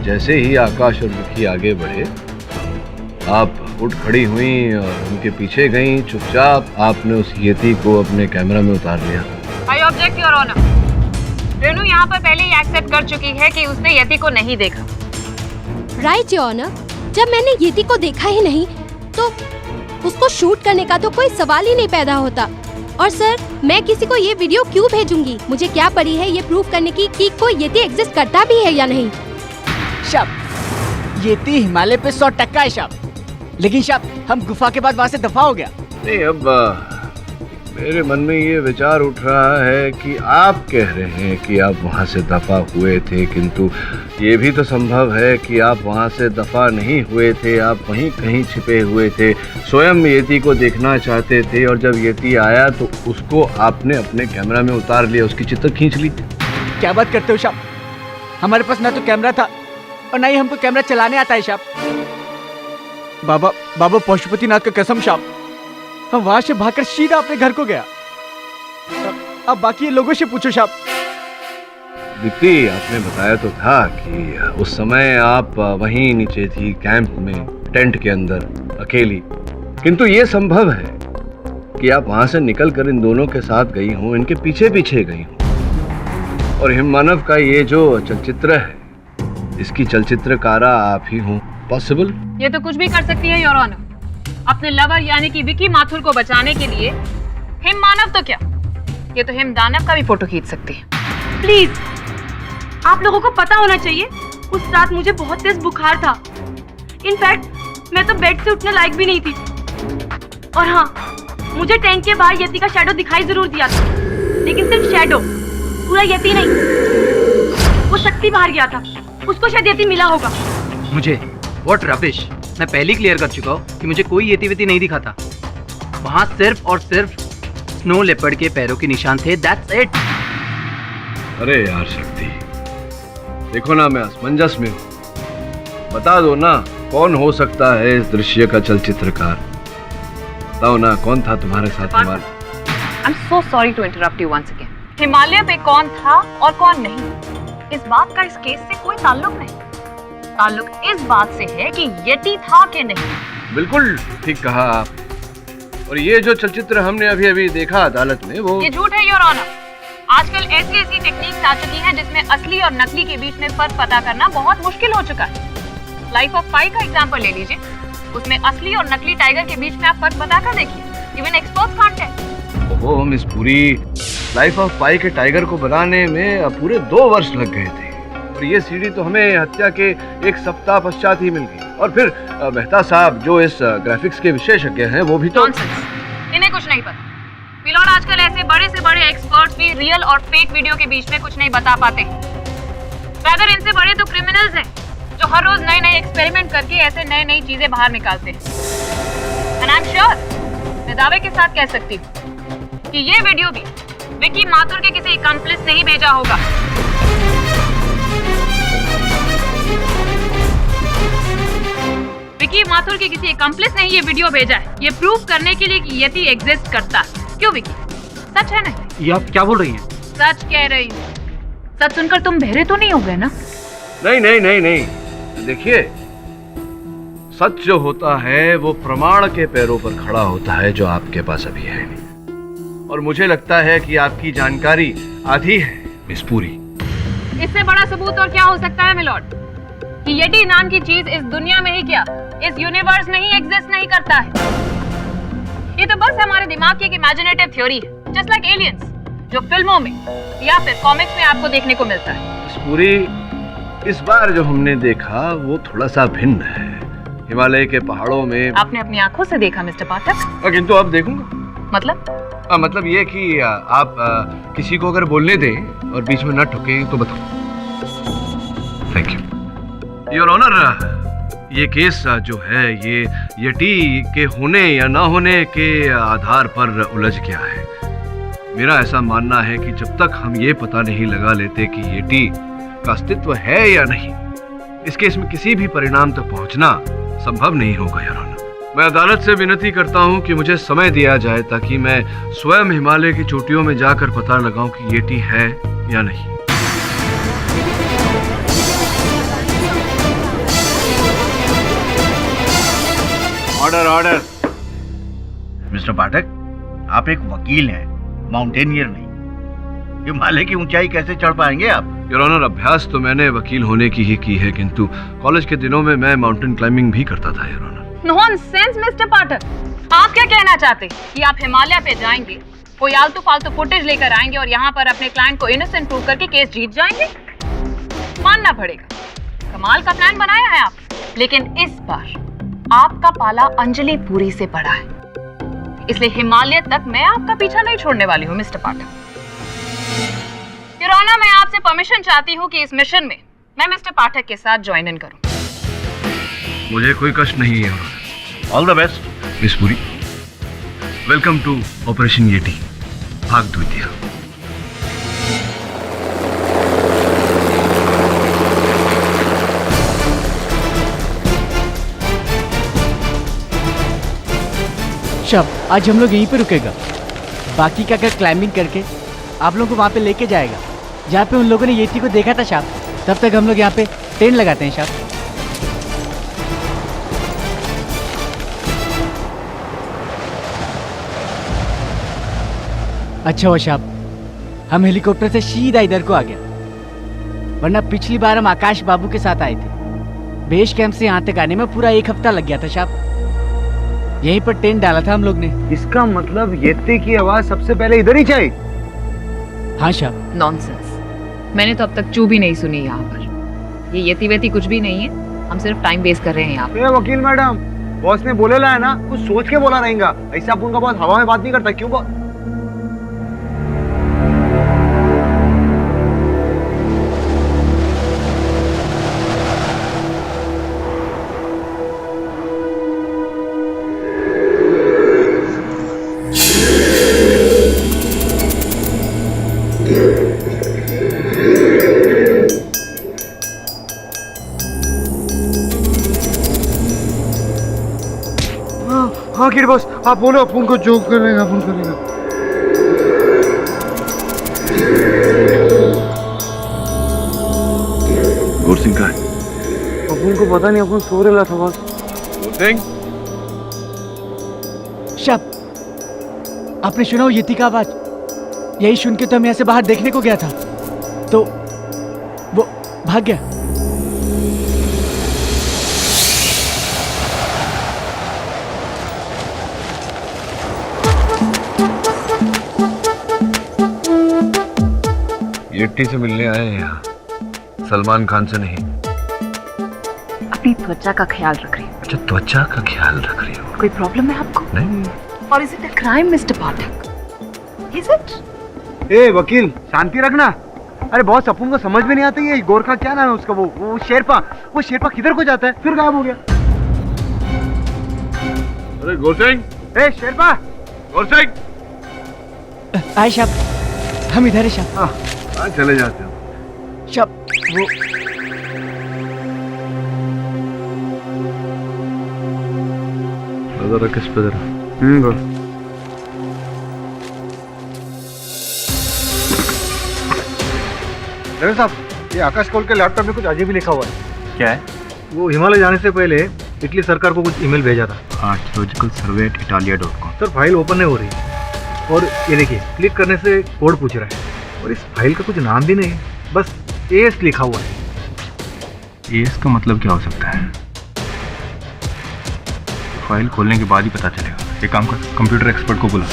जैसे ही आकाश और विक्की आगे बढ़े, आप उठ खड़ी हुई और उनके पीछे गईं। चुपचाप आपने उस येती को अपने कैमरा में उतार लिया। I object your honour. Renu यहाँ पर पहले ही एक्सेप्ट कर चुकी है कि उसने येती को नहीं देखा। राइट योर ऑनर, जब मैंने येती को देखा ही नहीं तो उसको शूट करने का तो कोई सवाल ही नहीं पैदा होता। और सर, मैं किसी को ये वीडियो क्यों भेजूंगी? मुझे क्या पड़ी है ये प्रूव करने की कि कोई येती एग्जिस्ट करता भी है या नहीं? शब, येती हिमालय पे 100% है शब। लेकिन शब, हम गुफा के बाद वहाँ से दफा हो गया। नहीं, अब मेरे मन में ये विचार उठ रहा है कि आप कह रहे हैं कि आप वहाँ से दफा हुए थे, किंतु ये भी तो संभव है कि आप वहाँ से दफा नहीं हुए थे, आप वहीं कहीं छिपे हुए थे, स्वयं येती को देखना चाहते थे और जब येती आया तो उसको आपने अपने कैमरा में उतार लिया, उसकी चित्र खींच ली। क्या बात करते हो शाप? हमारे पास ना तो कैमरा था और ना ही हमको कैमरा चलाने आता है शाप। बाबा पशुपतिनाथ का कसम शाप, हम वहां से भागकर सीधा अपने घर को गया। अब बाकी लोगों से पूछो शाप। दीप्ति, आपने बताया तो था कि उस समय आप वहीं नीचे थी कैंप में, टेंट के अंदर अकेली, किंतु ये संभव है कि आप वहां से निकलकर इन दोनों के साथ गई हूँ, इनके पीछे पीछे गई हूँ। और हिममानव का ये जो चलचित्र है, इसकी चलचित्रकारा आप ही हूँ। पॉसिबल? ये तो कुछ भी कर सकती है योर ऑनर। अपने लवर यानी कि विकी माथुर को बचाने के लिए हिम मानव तो क्या, ये तो हिम दानव का भी फोटो खींच सकती है। प्लीज, आप लोगों को पता होना चाहिए, उस रात मुझे बहुत तेज बुखार था। इनफैक्ट मैं तो बेड से उठने लायक भी नहीं थी। और हाँ, मुझे टेंट के बाहर यति का शैडो दिखाई जरूर दिया था, लेकिन सिर्फ शैडो, पूरा यति नहीं। वो शक्ति बाहर गया था, उसको शायद यति मिला होगा। मुझे व्हाट रबिश, मैं पहले ही क्लियर कर चुका हूँ कि मुझे कोई येती वेती नहीं दिखा था। वहाँ सिर्फ और सिर्फ स्नो लेपर्ड के पैरों के निशान थे, दैट्स इट। अरे यार शक्ति, देखो ना मैं असमंजस में हूँ, बता दो ना कौन हो सकता है इस दृश्य का चलचित्रकार? बताओ ना, कौन था तुम्हारे साथ? I am so sorry to interrupt you once again. Himalaya पे कौन था और कौन नहीं, इस बात का इस केस से कोई ताल्लुक नहीं। ताल्लुक इस बात से है कि येती था कि नहीं। बिल्कुल ठीक कहा आप। और ये जो चलचित्र हमने अभी अभी देखा अदालत में वो ये झूठ है योर ऑनर। आजकल ऐसी ऐसी टेक्निक्स आ चुकी हैं जिसमें असली और नकली के बीच में फर्क पता करना बहुत मुश्किल हो चुका है। लाइफ ऑफ पाई का एग्जांपल ले लीजिए, उसमें असली और नकली टाइगर के बीच में आप फर्क बता कर देखिए। Even experts can't tell. ओहो miss Puri, life of pi के टाइगर को बनाने में पूरे 2 वर्ष लग गए थे और ये सीडी तो हमें हत्या के 1 सप्ताह पश्चात ही मिल गई। और फिर मेहता साहब जो इस ग्राफिक्स के विशेषज्ञ हैं वो भी तो इन्हें कुछ नहीं पता। मिलॉर्ड, आजकल ऐसे बड़े से बड़े एक्सपर्ट्स भी रियल और फेक वीडियो के बीच में कुछ नहीं बता पाते। अगर इनसे बड़े तो क्रिमिनल्स हैं जो हर रोज नए नए एक्सपेरिमेंट करके ऐसे नई नई चीजें बाहर निकालते हैं। एंड आई एम श्योर, मैं दावे के साथ कह सकती हूँ कि ये वीडियो भी विकी माथुर के किसी अकम्प्लिस ने ही भेजा होगा। विकी माथुर के किसी अकम्प्लिस ने ही ये वीडियो भेजा है, ये प्रूव करने के लिए कि यति एग्जिस्ट करता है। क्यों विकी, सच है ना? ये आप क्या बोल रही हैं? सच कह रही हूँ। सच सुनकर तुम बहरे तो नहीं हो गए ना? नहीं नहीं नहीं नहीं, देखिए सच जो होता है वो प्रमाण के पैरों पर खड़ा होता है, जो आपके पास अभी है नहीं। और मुझे लगता है कि आपकी जानकारी आधी है मिस पुरी। इससे बड़ा सबूत और क्या हो सकता है मिलॉर्ड कि येटी नाम की चीज इस दुनिया में ही क्या इस यूनिवर्स में ही एग्जिस्ट नहीं करता है। ये तो बस हमारे दिमाग की एक इमेजिनेटिव थ्योरी है, जस्ट लाइक एलियंस, जो फिल्मों में या फिर कॉमिक्स में आपको देखने को मिलता है। मिस पुरी, इस बार जो हमने देखा वो थोड़ा सा भिन्न है। हिमालय के पहाड़ों में आपने अपनी आंखों से देखा मिस्टर पाठक? किंतु अब देखूंगा। मतलब ये कि आप किसी को अगर बोलने दें और बीच में न ठुके तो बताओ। Thank you your honour. ये केस जो है ये येटी के होने या ना होने के आधार पर उलझ गया है। मेरा ऐसा मानना है कि जब तक हम ये पता नहीं लगा लेते कि येटी का अस्तित्व है या नहीं, इस केस में किसी भी परिणाम तक पहुंचना संभव नहीं होगा योर ऑनर। मैं अदालत से विनती करता हूं कि मुझे समय दिया जाए ताकि मैं स्वयं हिमालय की चोटियों में जाकर पता लगाऊं कि येटी है या नहीं। Order order. मिस्टर पाठक, आप एक वकील हैं, माउंटेनियर नहीं। हिमालय की ऊंचाई कैसे चढ़ पाएंगे आप? योर ऑनर, अभ्यास तो मैंने वकील होने की ही की है, किंतु कॉलेज के दिनों में मैं माउंटेन क्लाइंबिंग भी करता था योर ऑनर। नॉनसेंस मिस्टर पाठक, आप क्या कहना चाहते कि आप हिमालय पे जाएंगे, कोई आलतू फालतू फुटेज लेकर आएंगे और यहाँ पर अपने क्लाइंट को इनोसेंट प्रूव करके केस जीत जाएंगे? मानना पड़ेगा, कमाल का प्लान बनाया है आप, लेकिन इस बार आपका पाला अंजलि पुरी से पड़ा है, इसलिए हिमालय तक मैं आपका पीछा नहीं छोड़ने वाली हूँ मिस्टर पाठक। योर ऑनर, मैं आपसे परमिशन चाहती हूँ कि इस मिशन में मैं मिस्टर पाठक के साथ ज्वाइन इन करूँ। मुझे कोई कष्ट नहीं है। All the best miss Puri. Welcome to operation yeti भाग द्वितीय। शब, आज हम लोग यहीं पे रुकेगा, बाकी का कर क्लाइंबिंग करके आप लोगों को वहाँ पे लेके जाएगा जहाँ पे उन लोगों ने येटी को देखा था शाप। तब तक हम लोग यहाँ पे टेंट लगाते हैं शाप। अच्छा हुआ शाप हम हेलीकॉप्टर से सीधा इधर को आ गया, वरना पिछली बार हम आकाश बाबू के साथ आए थे। बेस कैंप से यहाँ तक आने में पूरा 1 हफ्ता लग गया था शाप। यहीं पर टेंट डाला था हम लोग ने। इसका मतलब येती की आवाज सबसे पहले इधर ही चाहिए? हाँ शाप। नॉनसेंस, मैंने तो अब तक चू भी नहीं सुनी यहाँ पर। ये येती वेती कुछ भी नहीं है, हम सिर्फ टाइम वेस्ट कर रहे हैं यहाँ पर। वकील मैडम, बॉस ने बोलेला है ना, कुछ सोच के बोला रहेगा, ऐसा अपन का बॉस हवा में बात नहीं करता। क्यों हाँ किड बॉस, आप बोलो, अपन को जोक करेगा, अपन करेगा। गुरसिंह का है? अपन को पता नहीं, अपन सो रहा था बॉस। गुरसिंह, शब आपने सुना वो यति का आवाज? यही सुन के तो मैं ऐसे बाहर देखने को गया था, तो वो भाग गया। येट्टी से मिलने आए हैं यहाँ, सलमान खान से नहीं। अपनी त्वचा का ख्याल रख रही हूँ। अच्छा, त्वचा का ख्याल रख रही हो? कोई प्रॉब्लम है आपको? नहीं। और is it a crime mister Pathak? Is it? ए वकील, शांति रखना। अरे बहुत अपन को समझ में नहीं आता ये गोरखा क्या नाम है उसका, वो शेरपा किधर को जाता है, फिर गायब हो गया। अरे गोरसिंह, ए शेरपा, गोरसिंह। आए शाब, हम इधर है शाब। हाँ, चले जाते हो। शाब, वो जरा किस पे जरा। बोल। रवि साहब, ये आकाश कौल के लैपटॉप में कुछ अजीब ही लिखा हुआ है। क्या है? वो हिमालय जाने से पहले इटली सरकार को कुछ ईमेल भेजा था। आर्कियोलॉजिकल सर्वे एट इटालिया.com। सर फाइल ओपन नहीं हो रही है, और ये देखिए क्लिक करने से कोड पूछ रहा है, और इस फाइल का कुछ नाम भी नहीं है, बस एस लिखा हुआ है। एस का मतलब क्या हो सकता है? फाइल खोलने के बाद ही पता चलेगा। एक काम कर, कंप्यूटर एक्सपर्ट को बुला।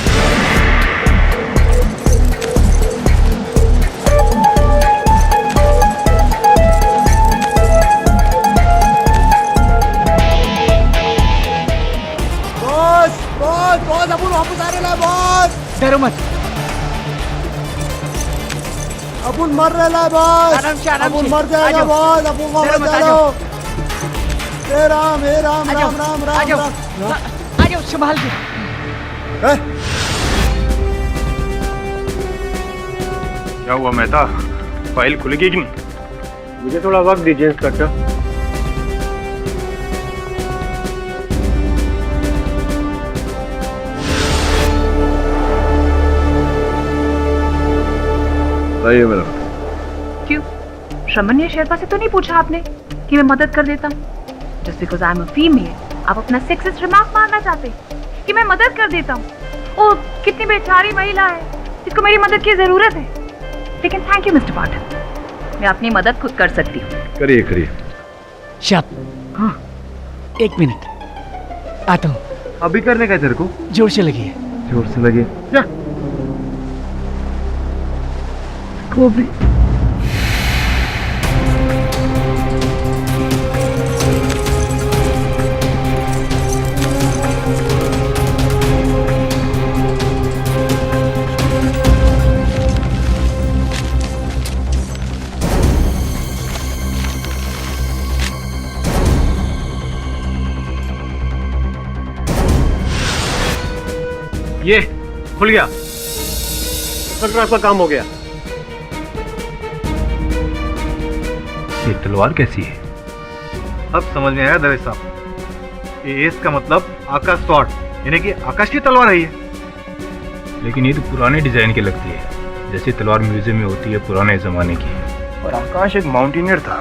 बॉस अपन वापस आ रहे हैं बॉस। डरो मत, अपन मर रहे हैं बॉस। आराम से, आराम अपन से। मर जाएगा बॉस, अपन वापस आ जाओ। हे राम राम राम राम आ जाओ, राम। आ जाओ, संभाल के। क्या हुआ मेहता, फाइल खुलेगी कि नहीं? मुझे थोड़ा वक्त दीजिए इंस्पेक्टर। बताइए मेरा। क्यों? श्रमण्य शेरपा से तो नहीं पूछा आपने कि मैं मदद कर देता हूँ? Just because I am a female आप अपना सेक्सिस्ट रिमार्क मारना चाहते कि मैं मदद कर देता हूँ? ओ कितनी बेचारी महिला है, इसको मेरी मदद की जरूरत है। लेकिन थैंक यू मिस्टर पाठक, मैं अपनी मदद खुद कर सकती हूँ। करिए करिए। शाब, हाँ, 1 मिनट, आता हूँ। अभी करने का तेरे को? जोर से लगी है। जोर से लगी क्या? वो भी ये खुल गया। इंस्पेक्टर आपका काम हो गया। ये तलवार कैसी है? अब समझ में आया दवे साहब, ये एस का मतलब आकाश स्वॉर्ड, यानी कि आकाश की तलवार है ये। लेकिन ये तो पुराने डिजाइन की लगती है, जैसे तलवार म्यूजियम में होती है पुराने जमाने की। और आकाश एक माउंटेनियर था,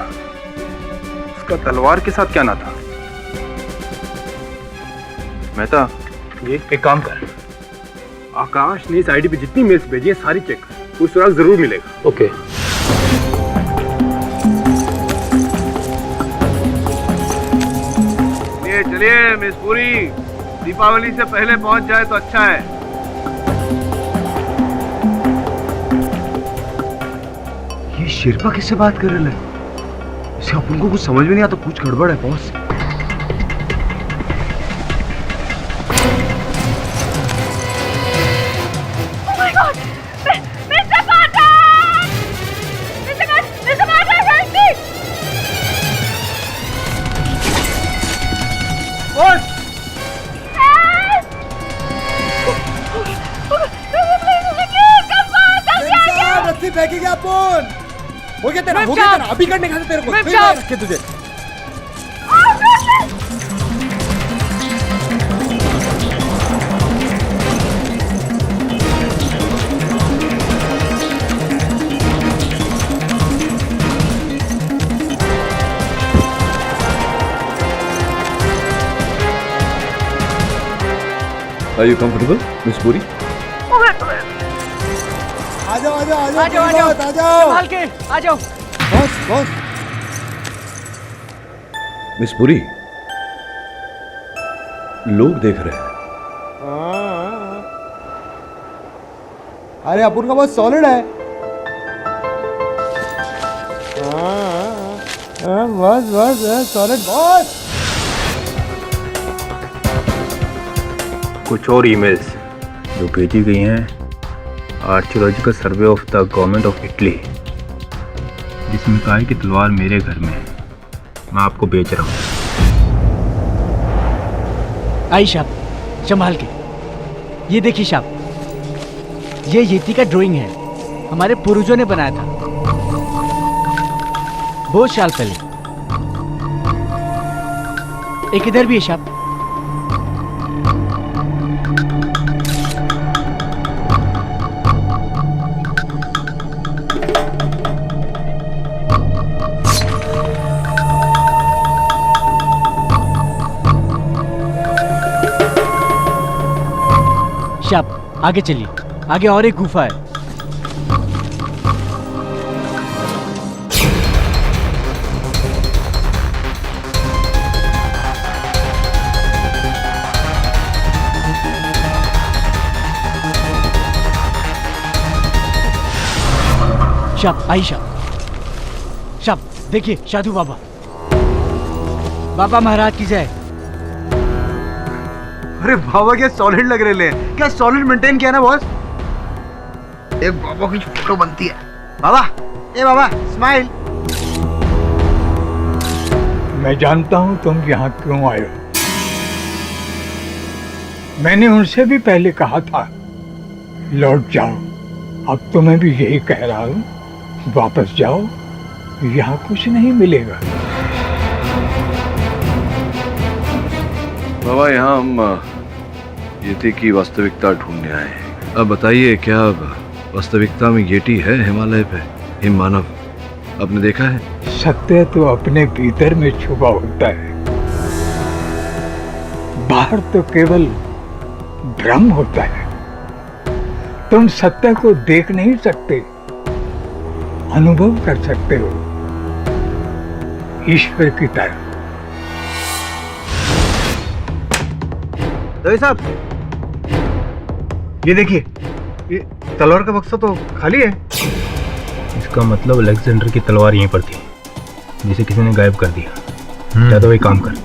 उसका तलवार के साथ क्या ना था? मेहता, ये एक काम कर, आकाश ने इस आईडी पे जितनी मेल्स भेजी है सारी चेक, कोई सुराग जरूर मिलेगा। ओके। चलिए मिस पूरी, दीपावली से पहले पहुंच जाए तो अच्छा है। ये शेरपा किससे बात कर रहे हैं? इसे अपन को कुछ समझ में नहीं आता, कुछ गड़बड़ है बॉस। फेंकेंगे अपन। हो गया तेरा, अभी करने का तेरे को रखे तुझे। Are you comfortable, Miss Puri? आ जाओ आ जाओ आ जाओ, आ जाओ। आ जाओ संभाल के आ जाओ। बस बस मिस पुरी, लोग देख रहे हैं। अरे अपुन का बहुत सॉलिड है। बस बस सॉलिड बॉस। कुछ और ईमेल्स जो भेजी गई हैं archaeological survey of the government of Italy, जिसमें कहा है कि तलवार मेरे घर में है, मैं आपको बेच रहा हूँ। आई शाप, संभाल के। ये देखिए शाप, ये येती का ड्राइंग है, हमारे पूर्वजों ने बनाया था बहुत साल पहले। एक इधर भी है शाप। शाप, आगे चलिए, आगे और एक गुफा है। शाप, आई शाप। शाप, देखिए साधु बाबा। बाबा महाराज की जय। अरे बाबा क्या सॉलिड लग रहे ले, क्या सॉलिड मेंटेन किया ना बॉस। एक बाबा की फोटो बनती है। बाबा, ए बाबा स्माइल। मैं जानता हूं तुम यहाँ क्यों आए हो। मैंने उनसे भी पहले कहा था लौट जाओ, अब तो मैं भी यही कह रहा हूं, वापस जाओ, यहाँ कुछ नहीं मिलेगा। बाबा, यहाँ हम येती की वास्तविकता ढूंढने आए हैं। अब बताइए, क्या वास्तविकता में येटी है हिमालय पे? हिम मानव आपने देखा है? सत्य तो अपने भीतर में छुपा होता है, बाहर तो केवल भ्रम होता है। तुम सत्य को देख नहीं सकते, अनुभव कर सकते हो, ईश्वर की तरह। दही साहब, ये देखिए, ये तलवार का बक्सा तो खाली है। इसका मतलब अलेक्जेंडर की तलवार यहीं पर थी, जिसे किसी ने गायब कर दिया। या तो एक काम कर,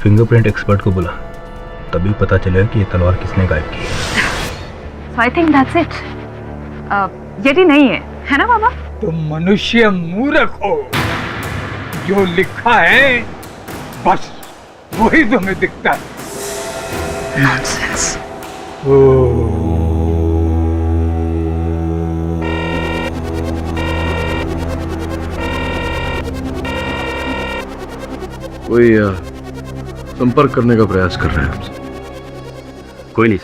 फिंगरप्रिंट एक्सपर्ट को बुला, तभी पता चलेगा कि ये तलवार किसने गायब की है। So I think that's it. Yeti नहीं है ना बाबा? तुम मनुष्य मूर्ख हो, जो लिखा है बस वही तुम्हें दिखता है। Nonsense. कोई संपर्क करने का प्रयास कर रहे हैं हमसे। कोई नहीं।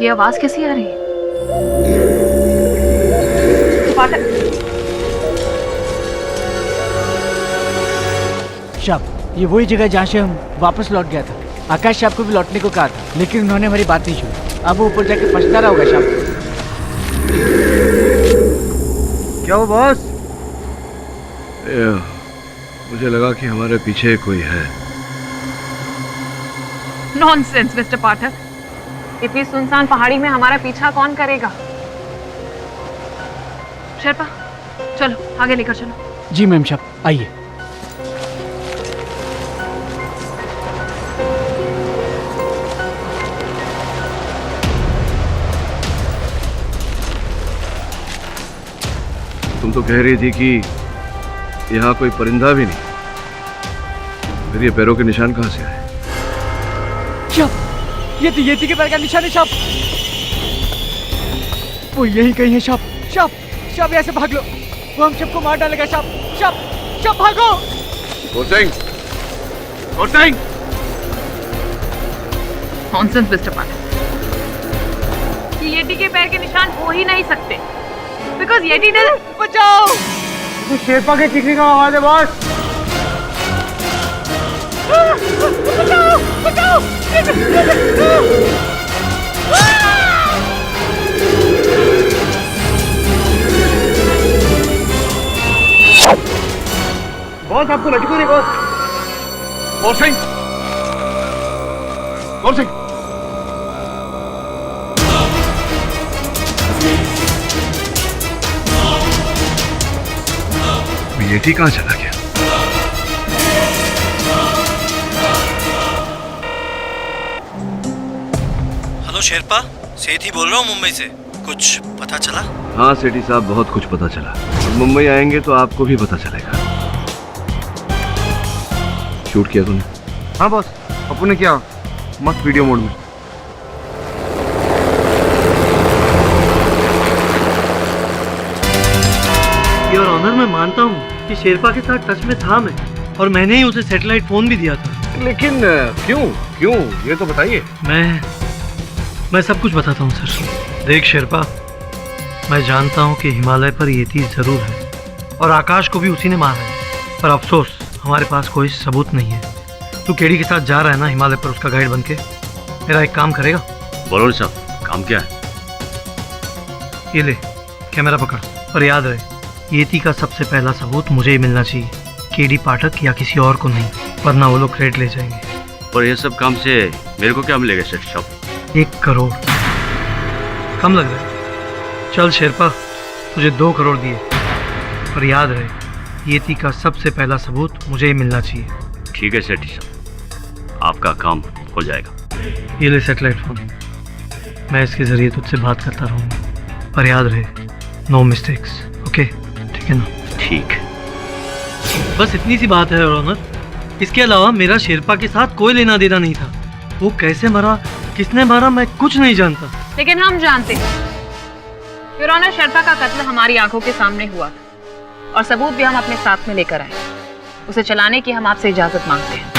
ये आवाज कैसी आ रही है? शाप, ये वही जगह जहाँ से हम वापस लौट गया था। आकाश शाप को भी लौटने को कहा था, लेकिन उन्होंने हमारी बात नहीं सुनी। अब वो ऊपर जाके पछता रहा होगा शाप। क्या हो बॉस? मुझे लगा कि हमारे पीछे कोई है। नॉनसेंस मिस्टर पाठक, इतनी सुनसान पहाड़ी में हमारा पीछा कौन करेगा? शेरपा, चलो आगे लेकर चलो। जी मैम शाप, आइए। तुम तो कह रही थी कि यहाँ कोई परिंदा भी नहीं, फिर ये पैरों के निशान कहाँ से आए? शाप, ये तो येती के पैर का निशान है शाप। वो यही कहीं है शाप। शाप, शाप यहाँ से भाग लो, वो हम सबको मार डालेगा शाप। शाप, शाप भागो। नॉनसेंस मिस्टर पाठक, ये येटी के पैर के निशान हो ही नहीं सकते, बिकॉज येटी डजंट। बचाओ! शेरपा के चीखने का आवाज है बॉस। बचाओ! बचाओ! गौर सिंह, गौर सिंह, येटी कहाँ चला गया? हेलो शेरपा, सेठी बोल रहा हूँ मुंबई से। कुछ पता चला? हाँ सेठी साहब, बहुत कुछ पता चला। मुंबई आएंगे तो आपको भी पता चलेगा। शूट किया तूने? हाँ बॉस, अपू ने किया, मस्त वीडियो मोड में। योर ऑनर, मैं मानता हूँ कि शेरपा के साथ टच में था मैं, और मैंने ही उसे सैटेलाइट फोन भी दिया था। लेकिन क्यों क्यों ये तो बताइए। मैं सब कुछ बताता हूँ सर। देख शेरपा, मैं जानता हूँ कि हिमालय पर येती जरूर है और आकाश को भी उसी ने मारा है, पर अफसोस हमारे पास कोई सबूत नहीं है। तू केडी के साथ जा रहा है ना हिमालय पर उसका गाइड बनके? मेरा एक काम करेगा? बोलो साहब, काम क्या है? ये ले कैमरा पकड़, और याद रहे येती का सबसे पहला सबूत मुझे ही मिलना चाहिए, केडी पाठक या किसी और को नहीं, वरना वो लोग क्रेडिट ले जाएंगे। और ये सब काम से मेरे को क्या मिलेगा सेठ साहब? 1 करोड़ कम लग रहा है? चल शेरपा, तुझे 2 करोड़ दिए, पर याद रहे येती का सबसे पहला सबूत मुझे ही मिलना चाहिए। ठीक है सेठ साहब, आपका काम हो जाएगा। ये ले सैटेलाइट फोन, मैं इसके जरिए तुझसे बात करता रहूँगा, पर याद रहे नो मिस्टेक्स, ओके? ठीक है ना? ठीक। बस इतनी सी बात है योर ऑनर। इसके अलावा मेरा शेरपा के साथ कोई लेना देना नहीं था। वो कैसे मरा, किसने मारा, मैं कुछ नहीं जानता। लेकिन हम जानते हैं। योर ऑनर, शेरपा का कत्ल हमारी आंखों के सामने हुआ और सबूत भी हम अपने साथ में लेकर आए। उसे चलाने की हम आपसे इजाजत मांगते हैं।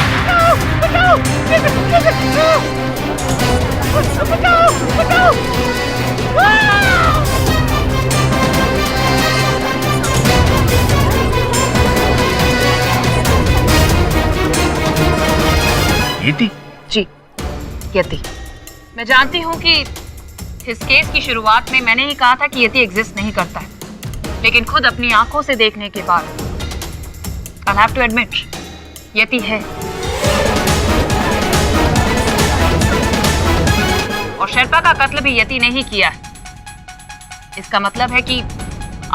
येती? जी, यति। मैं जानती हूँ कि इस केस की शुरुआत में मैंने ही कहा था कि यति एग्जिस्ट नहीं करता है, लेकिन खुद अपनी आंखों से देखने के बाद I'll have to admit, यति है। और शेरपा का कत्ल भी यति ने ही किया है। इसका मतलब है कि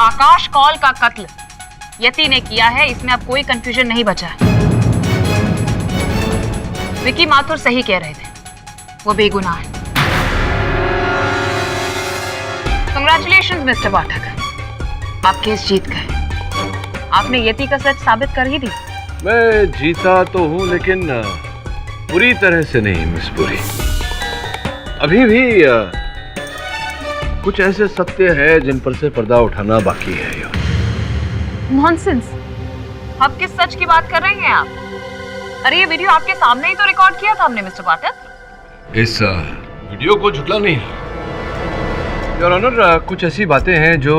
आकाश कौल का कत्ल यति ने किया है। इसमें अब कोई कंफ्यूजन नहीं बचा है। विकी माथुर सही कह रहे थे, वो बेगुनाह है। कंग्रेचुलेशंस मिस्टर पाठक, आप केस जीत गए। आपने यति का सच साबित कर ही दी। मैं जीता तो हूँ, लेकिन पूरी तरह से नहीं मिस पुरी। अभी भी कुछ ऐसे सत्य है जिन पर से पर्दा उठाना बाकी है यार। नॉनसेंस, आप किस सच की बात कर रहे हैं आप? अरे ये वीडियो आपके सामने ही तो रिकॉर्ड किया था हमने मिस्टर पाठक। इस वीडियो को झुटला नहीं योर ऑनर। कुछ ऐसी बातें हैं जो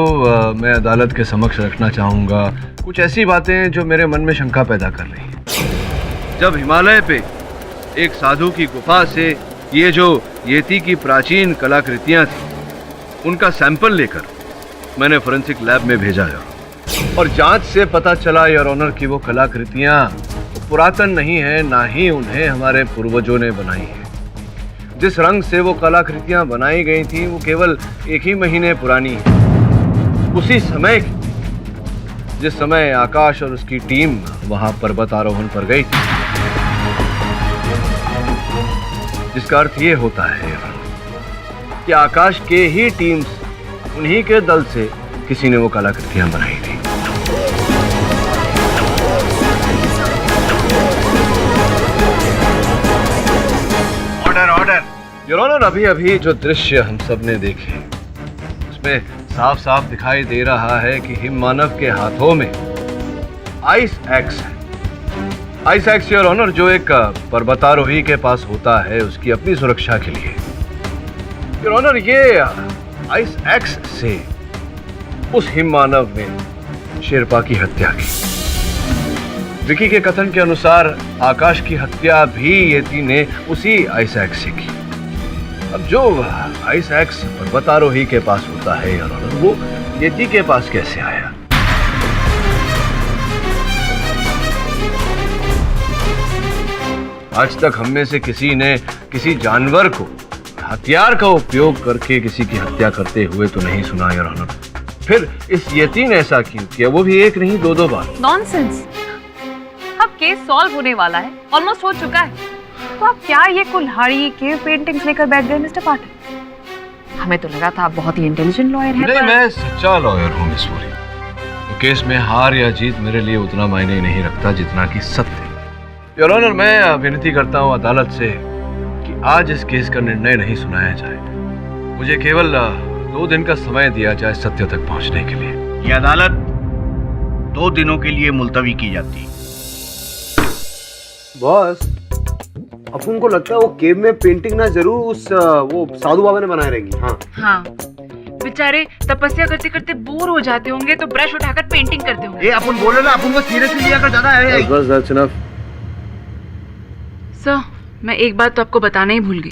मैं अदालत के समक्ष रखना चाहूँगा। कुछ ऐसी बातें जो मेरे मन में शंका पैदा कर रही हैं। जब हिमालय पे एक साधु की गुफा से ये जो येती की प्राचीन कलाकृतियाँ थी, उनका सैंपल लेकर मैंने फोरेंसिक लैब में भेजा है, और जांच से पता चला योर ऑनर कि वो कलाकृतियाँ पुरातन नहीं है, ना ही उन्हें हमारे पूर्वजों ने बनाई है। जिस रंग से वो कलाकृतियां बनाई गई थी वो केवल 1 ही महीने पुरानी है। उसी समय जिस समय आकाश और उसकी टीम वहां पर्वत आरोहण पर गई थी, जिसका अर्थ ये होता है कि आकाश के ही टीम, उन्हीं के दल से किसी ने वो कलाकृतियां बनाई थी। योर ऑनर, अभी अभी जो दृश्य हम सब ने देखे उसमें साफ साफ दिखाई दे रहा है कि हिम मानव के हाथों में आइस एक्स है। आइस एक्स योर ऑनर, जो एक पर्वतारोही के पास होता है उसकी अपनी सुरक्षा के लिए। योर ऑनर, ये आइस एक्स से उस हिम मानव ने शेरपा की हत्या की। विकी के कथन के अनुसार आकाश की हत्या भी येती ने उसी आइस एक्स से की। अब जो आइस एक्स पर्वतारोही के पास होता है यार, वो येती के पास कैसे आया? आज तक हम में से किसी ने किसी जानवर को हथियार का उपयोग करके किसी की हत्या करते हुए तो नहीं सुना योर ऑनर। फिर इस यतीम ने ऐसा क्यों किया, वो भी एक नहीं दो बार। नॉनसेंस। अब केस सॉल्व होने वाला है, ऑलमोस्ट हो चुका है, तो आप क्या ये कुल्हाड़ी केव पेंटिंग्स लेकर बैठ गए मिस्टर पाठक? हमें तो लगा था आप बहुत ही इंटेलिजेंट लॉयर हैं। नहीं, मैं सच्चा लॉयर हूँ मिस पूरी। तो केस में हार या जीत मेरे लिए उतना मायने नहीं रखता जितना कि सत्य। योर ऑनर, मैं विनती करता हूँ अदालत से कि आज इस केस का निर्णय नहीं सुनाया जाए। मुझे केवल 2 दिन का समय दिया जाए सत्य तक पहुंचने के लिए। ये अदालत 2 दिनों के लिए मुलतवी की जाती है। बॉस, अपन को लगता है वो केव में पेंटिंग ना जरूर उस वो साधु बाबा ने बनाए रहेंगी। हाँ, बेचारे तपस्या करते करते बोर हो जाते होंगे तो ब्रश उठाकर पेंटिंग करते होंगे। ये अपन बोले ना, अपन को सीरियसली लिया कर ज्यादा है। बस दैट्स इनफ। सर, मैं एक बात तो आपको बताना ही भूल गई।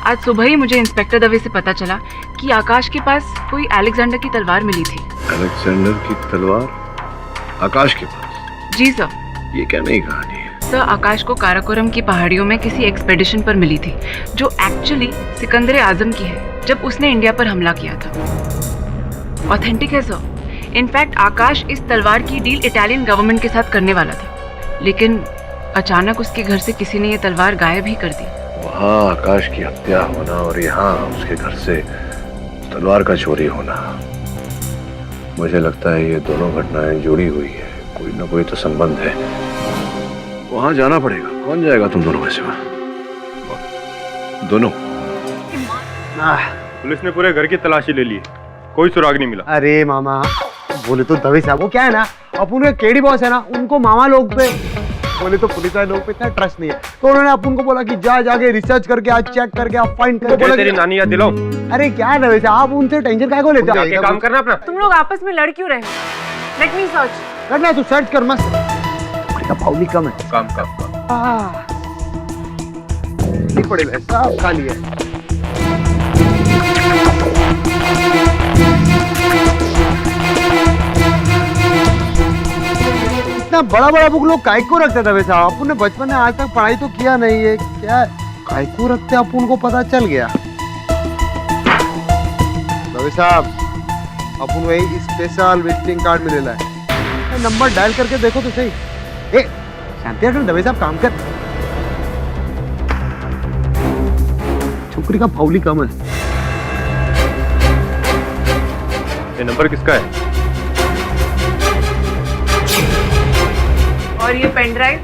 आज सुबह ही मुझे इंस्पेक्टर दवे से पता चला कि आकाश के पास कोई अलेक्जेंडर की तलवार मिली थी। अलेक्जेंडर की तलवार आकाश के पास? जी सर। ये क्या नई कहानी है? सर, आकाश को काराकोरम की पहाड़ियों में किसी एक्सपेडिशन पर मिली थी, जो एक्चुअली सिकंदर आजम की है, जब उसने इंडिया पर हमला किया था। ऑथेंटिक है सर। इनफैक्ट आकाश इस तलवार की डील इटालियन गवर्नमेंट के साथ करने वाला था, लेकिन अचानक उसके घर से किसी ने ये तलवार गायब ही कर दी। वहाँ आकाश की हत्या होना और यहाँ उसके घर से तलवार का चोरी होना, मुझे लगता है ये दोनों घटनाएं जुड़ी हुई है। कोई ना कोई तो संबंध है। वहाँ जाना पड़ेगा। कौन जाएगा तुम दोनों में से? दोनों? पुलिस ने पूरे घर की तलाशी ले ली, कोई सुराग नहीं मिला। अरे मामा, बोले तो दवे साहब, वो क्या है ना, अपन के केडी बॉस है ना, उनको मामा लोग पे, बोले तो पुलिस वाले लोग पे इतना ट्रस्ट नहीं है, तो उन्होंने अपन को बोला कि जाके रिसर्च करके आज चेक करके आप फाइंड करके। तेरी नानी याद दिलाओ। अरे क्या दवे साहब, आप उनसे टेंशन काहे को लेते हो? काम करना अपना। तुम लोग आपस में लड़ क्यों रहे हो? Let me search. करना तू सर्च कर, मस्त। का पाउली कम है। काम नहीं पड़ेगा, सब खाली है। इतना बड़ा बुक लोग काय को रखते थे वैसा? अपन ने बचपन में आज तक पढ़ाई तो किया नहीं है, क्या काय को रखते अपन को पता चल गया। दवे साहब, अपन वही स्पेशल विजिटिंग कार्ड मिलेला है, नंबर डायल करके देखो तो सही। ए शांति रखना दवे साहब, काम कर। छोकरी का फाउली कम है। ये नंबर किसका है? और ये पेन ड्राइव?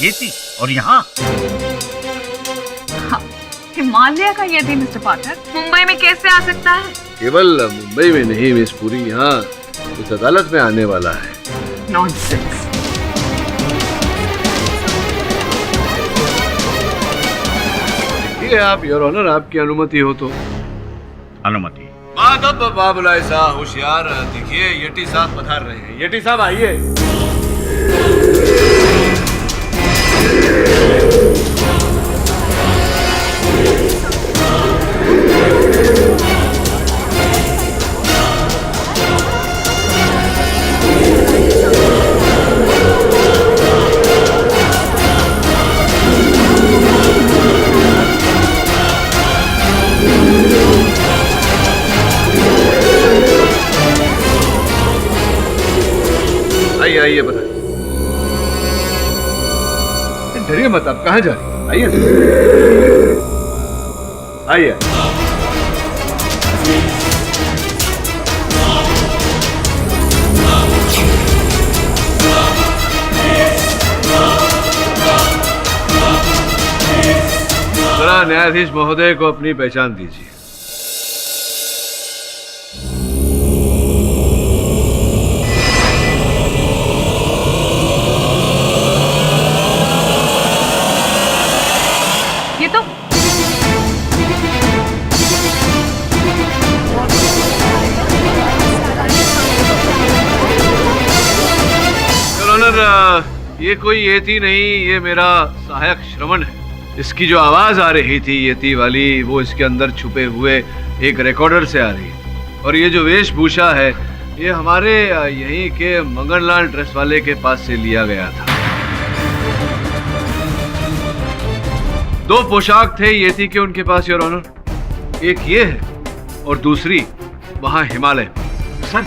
ये थी और यहाँ हिमालय का ये थी मिस्टर पाठक। मुंबई में कैसे आ सकता है? केवल मुंबई में नहीं मिस पूरी, यहाँ इस अदालत में आने वाला है। नॉनसेंस। ठीक है आप, योर ऑनर, आपकी अनुमति हो तो। अनुमति। बाबुलाए साहब होशियार, देखिए येटी साहब पधार रहे हैं। येटी साहब आइए। आइए बता। डरिए मत, आप कहाँ जा रही हैं? आइए आइए। जरा न्यायाधीश महोदय को अपनी पहचान दीजिए। ये कोई येती नहीं, ये मेरा सहायक श्रवण है। इसकी जो आवाज आ रही थी येती वाली, वो इसके अंदर छुपे हुए एक रिकॉर्डर से आ रही है। और ये जो वेशभूषा है, ये हमारे यहीं के मंगनलाल ड्रेस वाले के पास से लिया गया था। 2 पोशाक थे येती के उनके पास योर ऑनर, एक ये है और दूसरी वहां हिमालय। सर,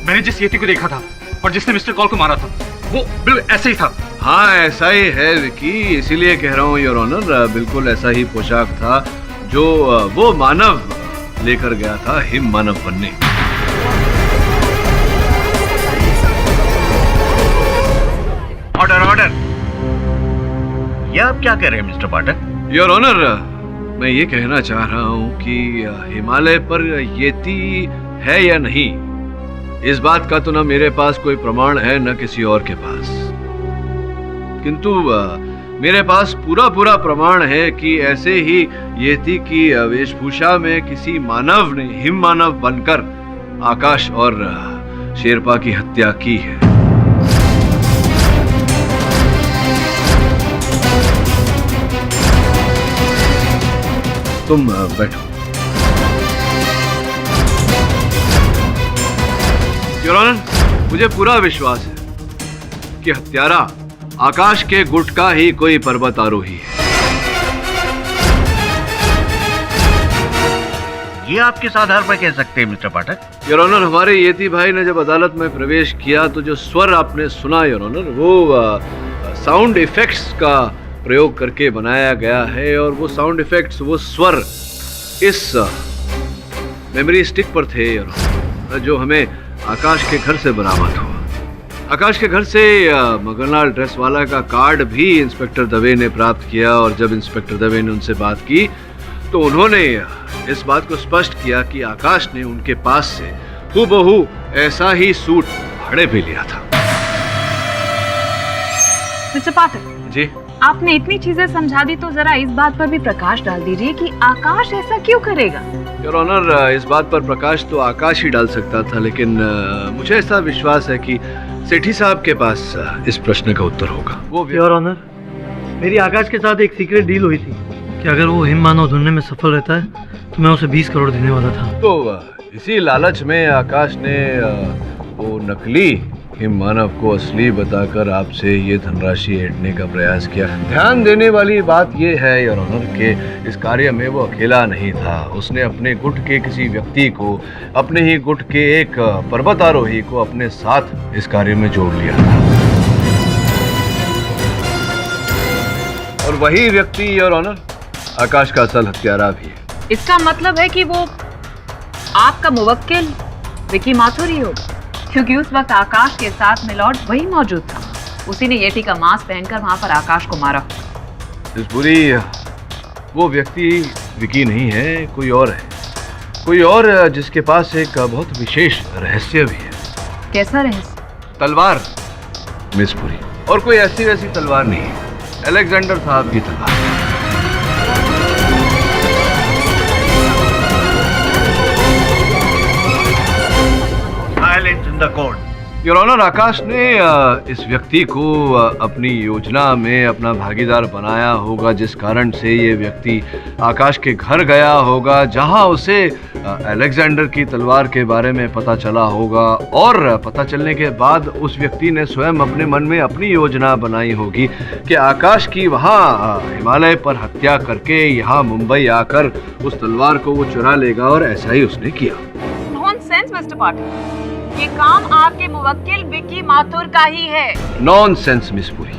मैंने जिस येती को देखा था और जिसने मिस्टर कॉल को मारा था वो बिल्कुल ऐसे ही था। हाँ ऐसा ही है विकी, इसीलिए कह रहा हूँ योर ऑनर, बिल्कुल ऐसा ही पोशाक था जो वो मानव लेकर गया था हिम मानव बनने। Order order. ये आप क्या कह रहे हैं मिस्टर पाठक? योर ऑनर, मैं ये कहना चाह रहा हूँ कि हिमालय पर येती है या नहीं, इस बात का तो ना मेरे पास कोई प्रमाण है न किसी और के पास, किंतु मेरे पास पूरा प्रमाण है कि ऐसे ही येती की वेशभूषा में किसी मानव ने हिम मानव बनकर आकाश और शेरपा की हत्या की है। तुम बैठो। योर ऑनर, मुझे पूरा विश्वास है कि हत्यारा आकाश के गुट का ही कोई पर्वत आरोही है। ये आप किस आधार पर कह सकते हैं मिस्टर पाठक? योर ऑनर, हमारे येती भाई ने जब अदालत में प्रवेश किया तो जो स्वर आपने सुना योर ऑनर, वो साउंड इफेक्ट्स का प्रयोग करके बनाया गया है, और वो साउंड इफेक्ट्स, वो स्वर इस मेमोरी स्टिक पर थे योर ऑनर, जो हमें आकाश के घर से बरामद हुआ। आकाश के घर से मंगनलाल ड्रेस वाला का कार्ड भी इंस्पेक्टर दवे ने प्राप्त किया, और जब इंस्पेक्टर दवे ने उनसे बात की तो उन्होंने इस बात को स्पष्ट किया कि आकाश ने उनके पास से हूबहू ऐसा ही सूट भाड़े पे लिया था। मिस्टर पाठक जी, आपने इतनी चीजें समझा दी तो जरा इस बात पर भी प्रकाश डाल दीजिए कि आकाश ऐसा क्यों करेगा। योर ऑनर, इस बात पर प्रकाश तो आकाश ही डाल सकता था, लेकिन मुझे ऐसा विश्वास है कि सेठी साहब के पास इस प्रश्न का उत्तर होगा। वो योर ऑनर, मेरी आकाश के साथ एक सीक्रेट डील हुई थी कि अगर वो हिम मानव ढूंढने में सफल रहता है तो मैं उसे 20 करोड़ देने वाला था। तो इसी लालच में आकाश ने वो नकली हिम मानव को असली बताकर आपसे ये धनराशि ऐंठने का प्रयास किया। ध्यान देने वाली बात ये है योर ऑनर कि इस कार्य में वो अकेला नहीं था, उसने अपने गुट के किसी व्यक्ति को, अपने ही गुट के एक पर्वतारोही को अपने साथ इस कार्य में जोड़ लिया था, और वही व्यक्ति योर ऑनर आकाश का असल हत्यारा भी है। इसका मतलब है कि वो आपका मुवक्किल विकी माथुर ही होगा, क्योंकि उस वक्त आकाश के साथ मिलॉर्ड वही मौजूद था। उसी ने येटी का मांस पहनकर वहां पर आकाश को मारा। इस बुरी वो व्यक्ति विकी नहीं है, कोई और है, कोई और जिसके पास एक बहुत विशेष रहस्य भी है। कैसा रहस्य? तलवार मिस पुरी, और कोई ऐसी वैसी तलवार नहीं है, अलेक्जेंडर साहब की तलवार। Silence in the court. Your honour, Akash ने इस व्यक्ति को अपनी योजना में अपना भागीदार बनाया होगा, जिस कारण से ये व्यक्ति आकाश के घर गया होगा, जहां उसे अलेक्जेंडर की तलवार के बारे में पता चला होगा, और पता चलने के बाद उस व्यक्ति ने स्वयं अपने मन में अपनी योजना बनाई होगी कि आकाश की वहां हिमालय पर हत्या करके यहाँ मुंबई आकर उस तलवार को वो चुरा लेगा, और ऐसा ही उसने किया। नॉनसेंस मिस्टर पाठक, ये काम आपके मुवक्किल विकी माथुर का ही है। Nonsense miss Puri.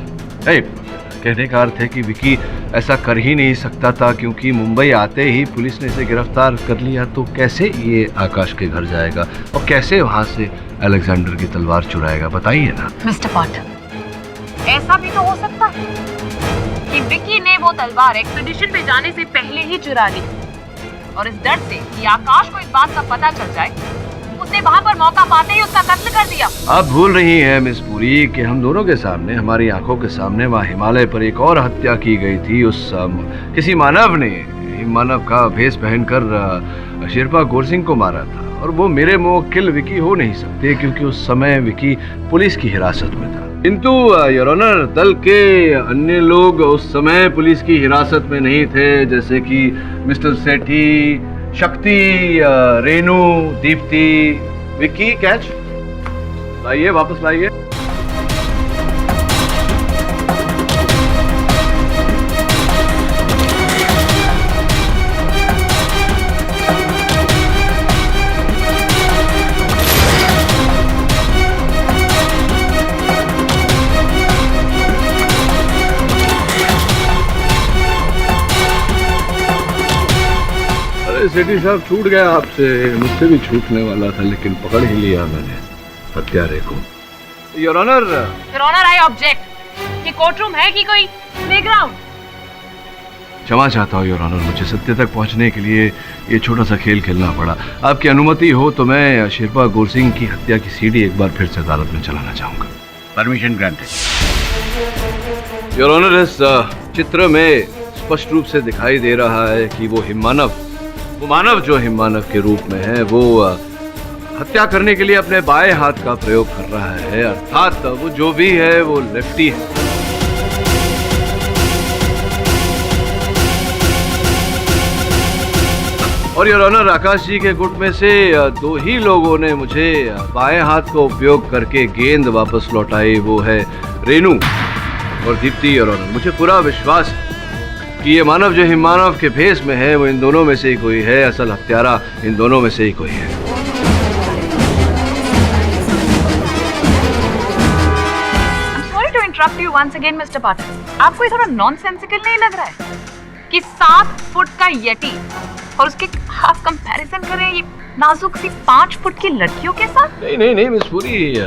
कहने का अर्थ है कि विकी ऐसा कर ही नहीं सकता था, क्योंकि मुंबई आते ही पुलिस ने इसे गिरफ्तार कर लिया, तो कैसे ये आकाश के घर जाएगा और कैसे वहां से अलेक्जेंडर की तलवार चुराएगा, बताइए ना। मिस्टर पाठक, ऐसा भी तो हो सकता है कि विकी ने वो तलवार एक्सपीडिशन पे जाने से पहले ही चुरा ली, और इस डर से कि आकाश को इस बात का पता चल जाए, उसने वहां पर मौका पाते ही उसका कत्ल कर दिया। आप भूल रही हैं मिस पुरी कि हम दोनों के सामने, हमारी आंखों के सामने वहाँ हिमालय पर एक और हत्या की गई थी। उस किसी मानव ने मानव का भेष पहनकर शेरपा गौर सिंह को मारा था, और वो मेरे मुवक्किल विकी हो नहीं सकते, क्योंकि उस समय विकी पुलिस की हिरासत में था। किंतु योर ऑनर, दल के अन्य लोग उस समय पुलिस की हिरासत में नहीं थे, जैसे कि मिस्टर सेठी, शक्ति, रेनू, दीप्ति, विक्की कैच लाइए, वापस लाइए। सेठी साहब छूट गया आपसे, मुझसे भी छूटने वाला था, लेकिन पकड़ ही लिया मैंने हत्यारे को। Your honour. Your honour, I object. ये कोर्ट रूम है कि कोई प्लेग्राउंड? क्षमा चाहता हूँ योर ऑनर, मुझे सत्य तक पहुँचने के लिए ये छोटा सा खेल खेलना पड़ा। आपकी अनुमति हो तो मैं शेरपा गुरसिंह की हत्या की सीडी एक बार फिर से अदालत में चलाना चाहूँगा। Permission granted. योर ऑनर, इस चित्र में स्पष्ट रूप से दिखाई दे रहा है कि वो मानव जो हिममानव के रूप में है, वो हत्या करने के लिए अपने बाएं हाथ का प्रयोग कर रहा है, अर्थात वो जो भी है वो लेफ्टी है। और योर ऑनर, आकाश जी के गुट में से दो ही लोगों ने मुझे बाएं हाथ का उपयोग करके गेंद वापस लौटाई, वो है रेनू और दीप्ति। योर ऑनर, मुझे पूरा विश्वास है कि ये मानव जो हिममानव के भेष में है, वो इन दोनों में से ही कोई है। असल हत्यारा इन दोनों में से ही कोई है। Sorry to interrupt you once again mister Pathak. आपको ये थोड़ा नॉनसेंसिकल नहीं लग रहा है कि 7 फुट का यटी और उसके हाफ कंपैरिजन करें ये नाजुक सी 5 फुट की लड़कियों के साथ? नहीं मिस पूरी,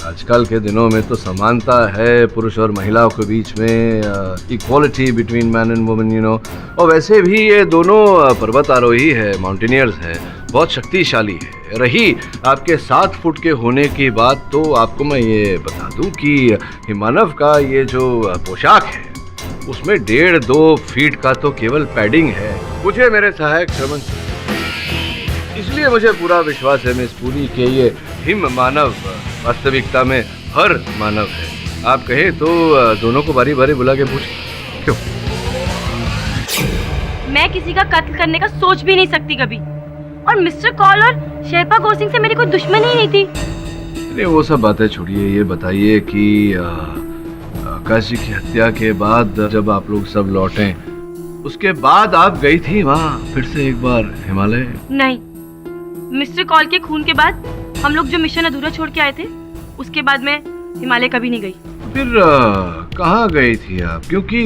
आजकल के दिनों में तो समानता है पुरुष और महिलाओं के बीच में, equality between man and women, you know. और वैसे भी ये दोनों पर्वत आरोही है, माउंटेनियर्स है, बहुत शक्तिशाली है। रही आपके 7 फुट के होने की बात, तो आपको मैं ये बता दूं कि हिमानव का ये जो पोशाक है उसमें 1.5-2 फीट का तो केवल पैडिंग है। मुझे मेरे सहायक श्रवण, इसलिए मुझे पूरा विश्वास है मिस पूरी कि ये हिम मानव वास्तविकता में हर मानव है। आप कहें तो दोनों को बारी बारी बुला के पूछ। क्यों? मैं किसी का कत्ल करने का सोच भी नहीं सकती कभी, और मिस्टर कॉल और शेरपा गुरसिंह से मेरी कोई दुश्मनी ही नहीं थी। अरे वो सब बातें छोड़िए, ये बताइए कि आकाश जी की हत्या के बाद जब आप लोग सब लौटे, उसके बाद आप गई थी वहाँ फिर से एक बार हिमालय? नहीं, मिस्टर कॉल के खून के बाद हम लोग जो मिशन अधूरा छोड़ के आए थे, उसके बाद मैं हिमालय कभी नहीं गई। फिर कहाँ गई थी आप? क्योंकि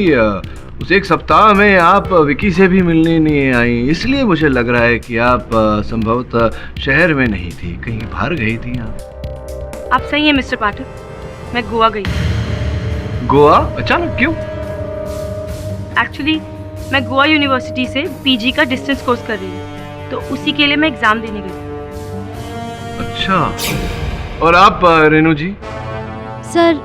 उस एक सप्ताह में आप विकी से भी मिलने नहीं आई, इसलिए मुझे लग रहा है कि आप संभवतः शहर में नहीं थी, कहीं बाहर गई थी आप सही है मिस्टर पाठक, मैं गोवा गई। गोवा? अचानक क्यों? एक्चुअली मैं गोवा यूनिवर्सिटी से पीजी का डिस्टेंस कोर्स कर रही हूँ, तो उसी के लिए मैं एग्जाम देने गई। अच्छा, और आप रेनू जी? सर,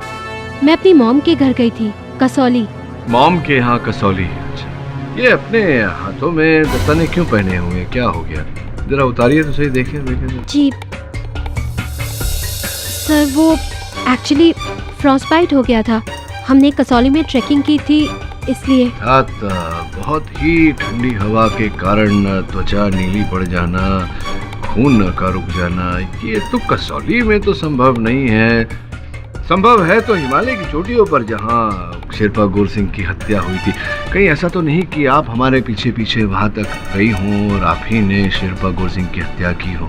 मैं अपनी मॉम के घर गई थी, कसौली। मॉम के यहाँ कसौली? अच्छा, ये अपने हाथों में दस्ताने क्यों पहने हुए, क्या हो गया? जरा उतारिए तो सही, देखें। जी सर, वो एक्चुअली फ्रॉस्टबाइट हो गया था, हमने कसौली में ट्रैकिंग की थी इसलिए। रात बहुत ही ठंडी हवा के कारण त्वचा नीली पड़ जाना, खून का रुक जाना, ये तो कसौली में तो संभव नहीं है। संभव है तो हिमालय की चोटियों पर, जहाँ शेरपा गुरसिंह की हत्या हुई थी। कहीं ऐसा तो नहीं कि आप हमारे पीछे पीछे वहां तक गई हों और आप ही ने शेरपा गुरसिंह की हत्या की हो?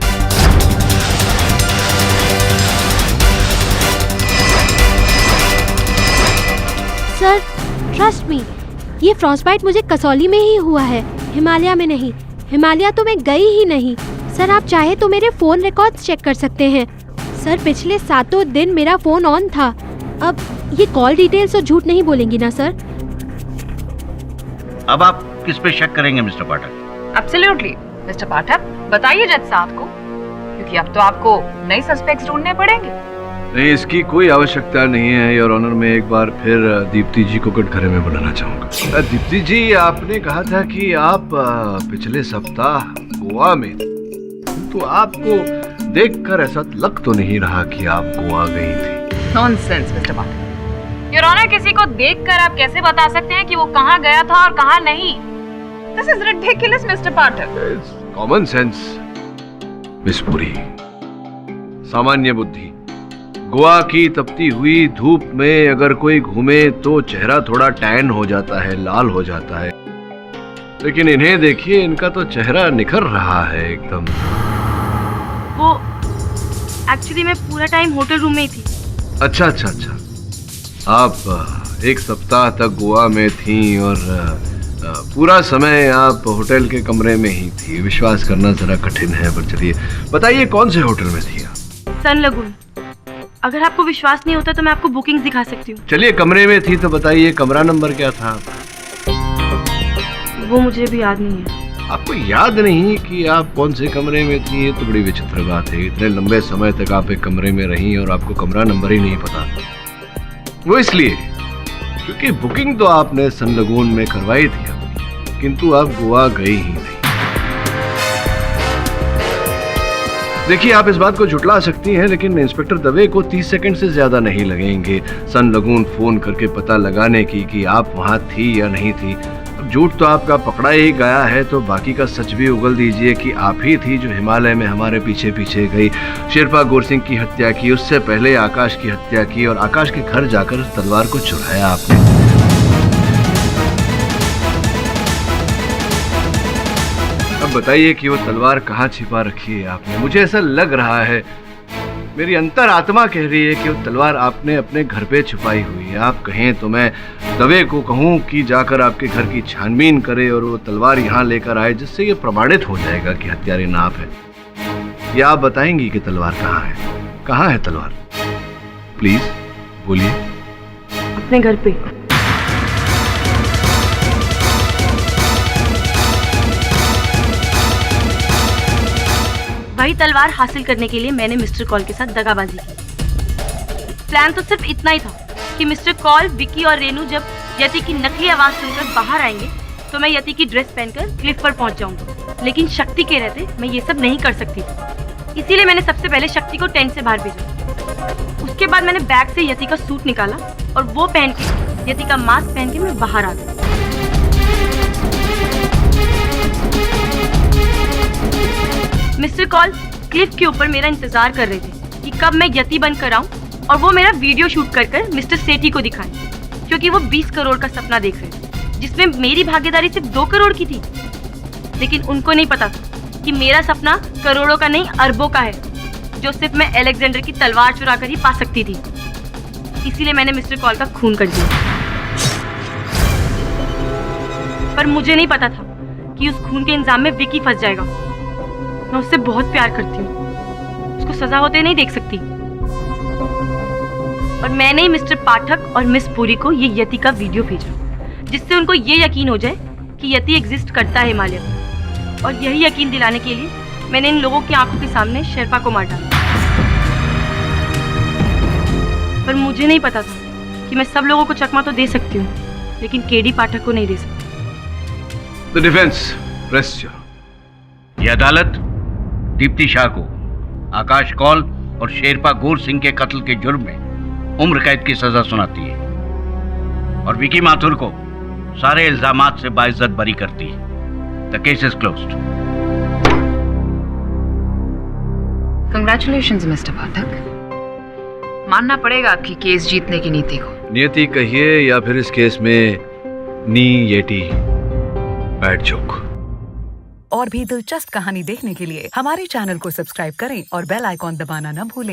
सर ट्रस्ट मी, ये फ्रॉस्टबाइट मुझे कसौली में ही हुआ है, हिमालय में नहीं। हिमालय तो मैं गई ही नहीं। सर, आप चाहे तो मेरे फोन रिकॉर्ड्स चेक कर सकते हैं। सर, पिछले 7 दिन मेरा फोन ऑन था। अब ये कॉल डिटेल्स और झूठ नहीं बोलेंगी ना सर? अब आप किस पे शक करेंगे मिस्टर पाठक? एब्सोल्युटली मिस्टर पाठक, बताइए जज साहब को, क्योंकि अब तो आपको नए सस्पेक्ट्स ढूंढने पड़ेंगे। नहीं, इसकी कोई आवश्यकता नहीं है योर ऑनर। मैं एक बार फिर दीप्ति जी को कटघरे में बुलाना चाहूँगा। दीप्ति जी, आपने कहा था कि आप पिछले सप्ताह गोवा में, तो आपको देखकर ऐसा लग तो नहीं रहा कि आप गोवा गई थी। Nonsense mister Pathak. Your honour, किसी को देखकर आप कैसे बता सकते हैं कि वो कहाँ गया था और कहाँ नहीं? This is ridiculous mister Pathak. Common sense miss Puri. सामान्य बुद्धि। गोवा की तपती हुई धूप में अगर कोई घूमे तो चेहरा थोड़ा टैन हो जाता है, लाल हो जाता है, लेकिन इन्हें देखिए, इनका तो चेहरा निखर रहा है एकदम। वो एक्चुअली मैं पूरा टाइम होटल रूम में ही थी। अच्छा अच्छा अच्छा, आप एक सप्ताह तक गोवा में थी और पूरा समय आप होटल के कमरे में ही थी। विश्वास करना जरा कठिन है, पर चलिए बताइए कौन से होटल में थी आप? सन लगून। अगर आपको विश्वास नहीं होता तो मैं आपको बुकिंग्स दिखा सकती हूँ। चलिए कमरे में थी तो बताइए कमरा नंबर क्या था? वो मुझे भी याद नहीं है। आपको याद नहीं कि आप कौन से कमरे में थी? ये तो बड़ी विचित्र बात है। इतने लंबे समय तक आप एक कमरे में रही और आपको कमरा नंबर ही नहीं पता। वो इसलिए क्योंकि बुकिंग तो आपने सन लगून में करवाई थी अपनी, किंतु आप गोवा गई ही नहीं। देखिए, आप इस बात को झुटला सकती हैं, लेकिन इंस्पेक्टर दवे को 30 सेकंड से ज्यादा नहीं लगेंगे सन लगून फोन करके पता लगाने की कि आप वहां थी या नहीं थी। अब झूठ तो आपका पकड़ा ही गया है, तो बाकी का सच भी उगल दीजिए कि आप ही थी जो हिमालय में हमारे पीछे पीछे गई, शेरपा गुरसिंह की हत्या की, उससे पहले आकाश की हत्या की और आकाश के घर जाकर उस तलवार को चुराया आपने। अब बताइए कि वो तलवार कहाँ छिपा रखी है आपने? मुझे ऐसा लग रहा है, मेरी अंतर आत्मा कह रही है कि वो तलवार आपने अपने घर पे छुपाई हुई है। आप कहें तो मैं दवे को कहूँ कि जाकर आपके घर की छानबीन करे और वो तलवार यहाँ लेकर आए, जिससे ये प्रमाणित हो जाएगा कि हत्यारे ना आप है। या आप बताएंगी कि तलवार कहाँ है? कहाँ है तलवार? प्लीज बोलिए। अपने घर पे। वही तलवार हासिल करने के लिए मैंने मिस्टर कॉल के साथ दगाबाजी की। प्लान तो सिर्फ इतना ही था कि मिस्टर कॉल, विकी और रेनू जब यति की नकली आवाज सुनकर बाहर आएंगे तो मैं यति की ड्रेस पहनकर क्लिफ पर पहुंच जाऊंगा। लेकिन शक्ति के रहते मैं ये सब नहीं कर सकती थी, इसीलिए मैंने सबसे पहले शक्ति को टेंट से बाहर भेजा। उसके बाद मैंने बैग से यति का सूट निकाला और वो पहन के, यति का मास्क पहन के मैं बाहर आ गई। मिस्टर कॉल क्लिफ के ऊपर मेरा इंतजार कर रहे थे कि कब मैं यति बनकर आऊं और वो मेरा वीडियो शूट कर मिस्टर सेठी को दिखाएं, क्योंकि वो 20 करोड़ का सपना देख रहे थे, जिसमें मेरी भागीदारी सिर्फ 2 करोड़ की थी। लेकिन उनको नहीं पता था कि मेरा सपना करोड़ों का नहीं, अरबों का है, जो सिर्फ मैं अलेक्जेंडर की तलवार चुरा कर ही पा सकती थी। इसीलिए मैंने मिस्टर कॉल का खून कर दिया। पर मुझे नहीं पता था कि उस खून के इंजाम में विकी फंस जाएगा। मैं उससे बहुत प्यार करती हूँ, उसको सजा होते नहीं देख सकती। और मैंने ही मिस्टर पाठक और मिस पुरी को ये यति का वीडियो भेजा, जिससे उनको ये यकीन हो जाए कि यति एग्जिस्ट करता है हिमालय में। और यही यकीन दिलाने के लिए मैंने इन लोगों की आंखों के सामने शेरपा को मार डाला। पर मुझे नहीं पता था कि मैं सब लोगों को चकमा तो दे सकती हूँ, लेकिन केडी पाठक को नहीं दे सकती। The defence, press your. ये अदालत दीप्ति शाह को आकाश कौल और शेरपा गोर सिंह के कत्ल के जुर्म में उम्र कैद की सजा सुनाती है और विकी माथुर को सारे इल्जामात से बाइज्जत बरी करती है। The case is closed. Congratulations mister Pathak. मानना पड़ेगा आपकी केस जीतने की नीति को। नियति कहिए या फिर इस केस में नी येटी बैड जोक। और भी दिलचस्प कहानी देखने के लिए हमारे चैनल को सब्सक्राइब करें और बेल आइकॉन दबाना न भूलें।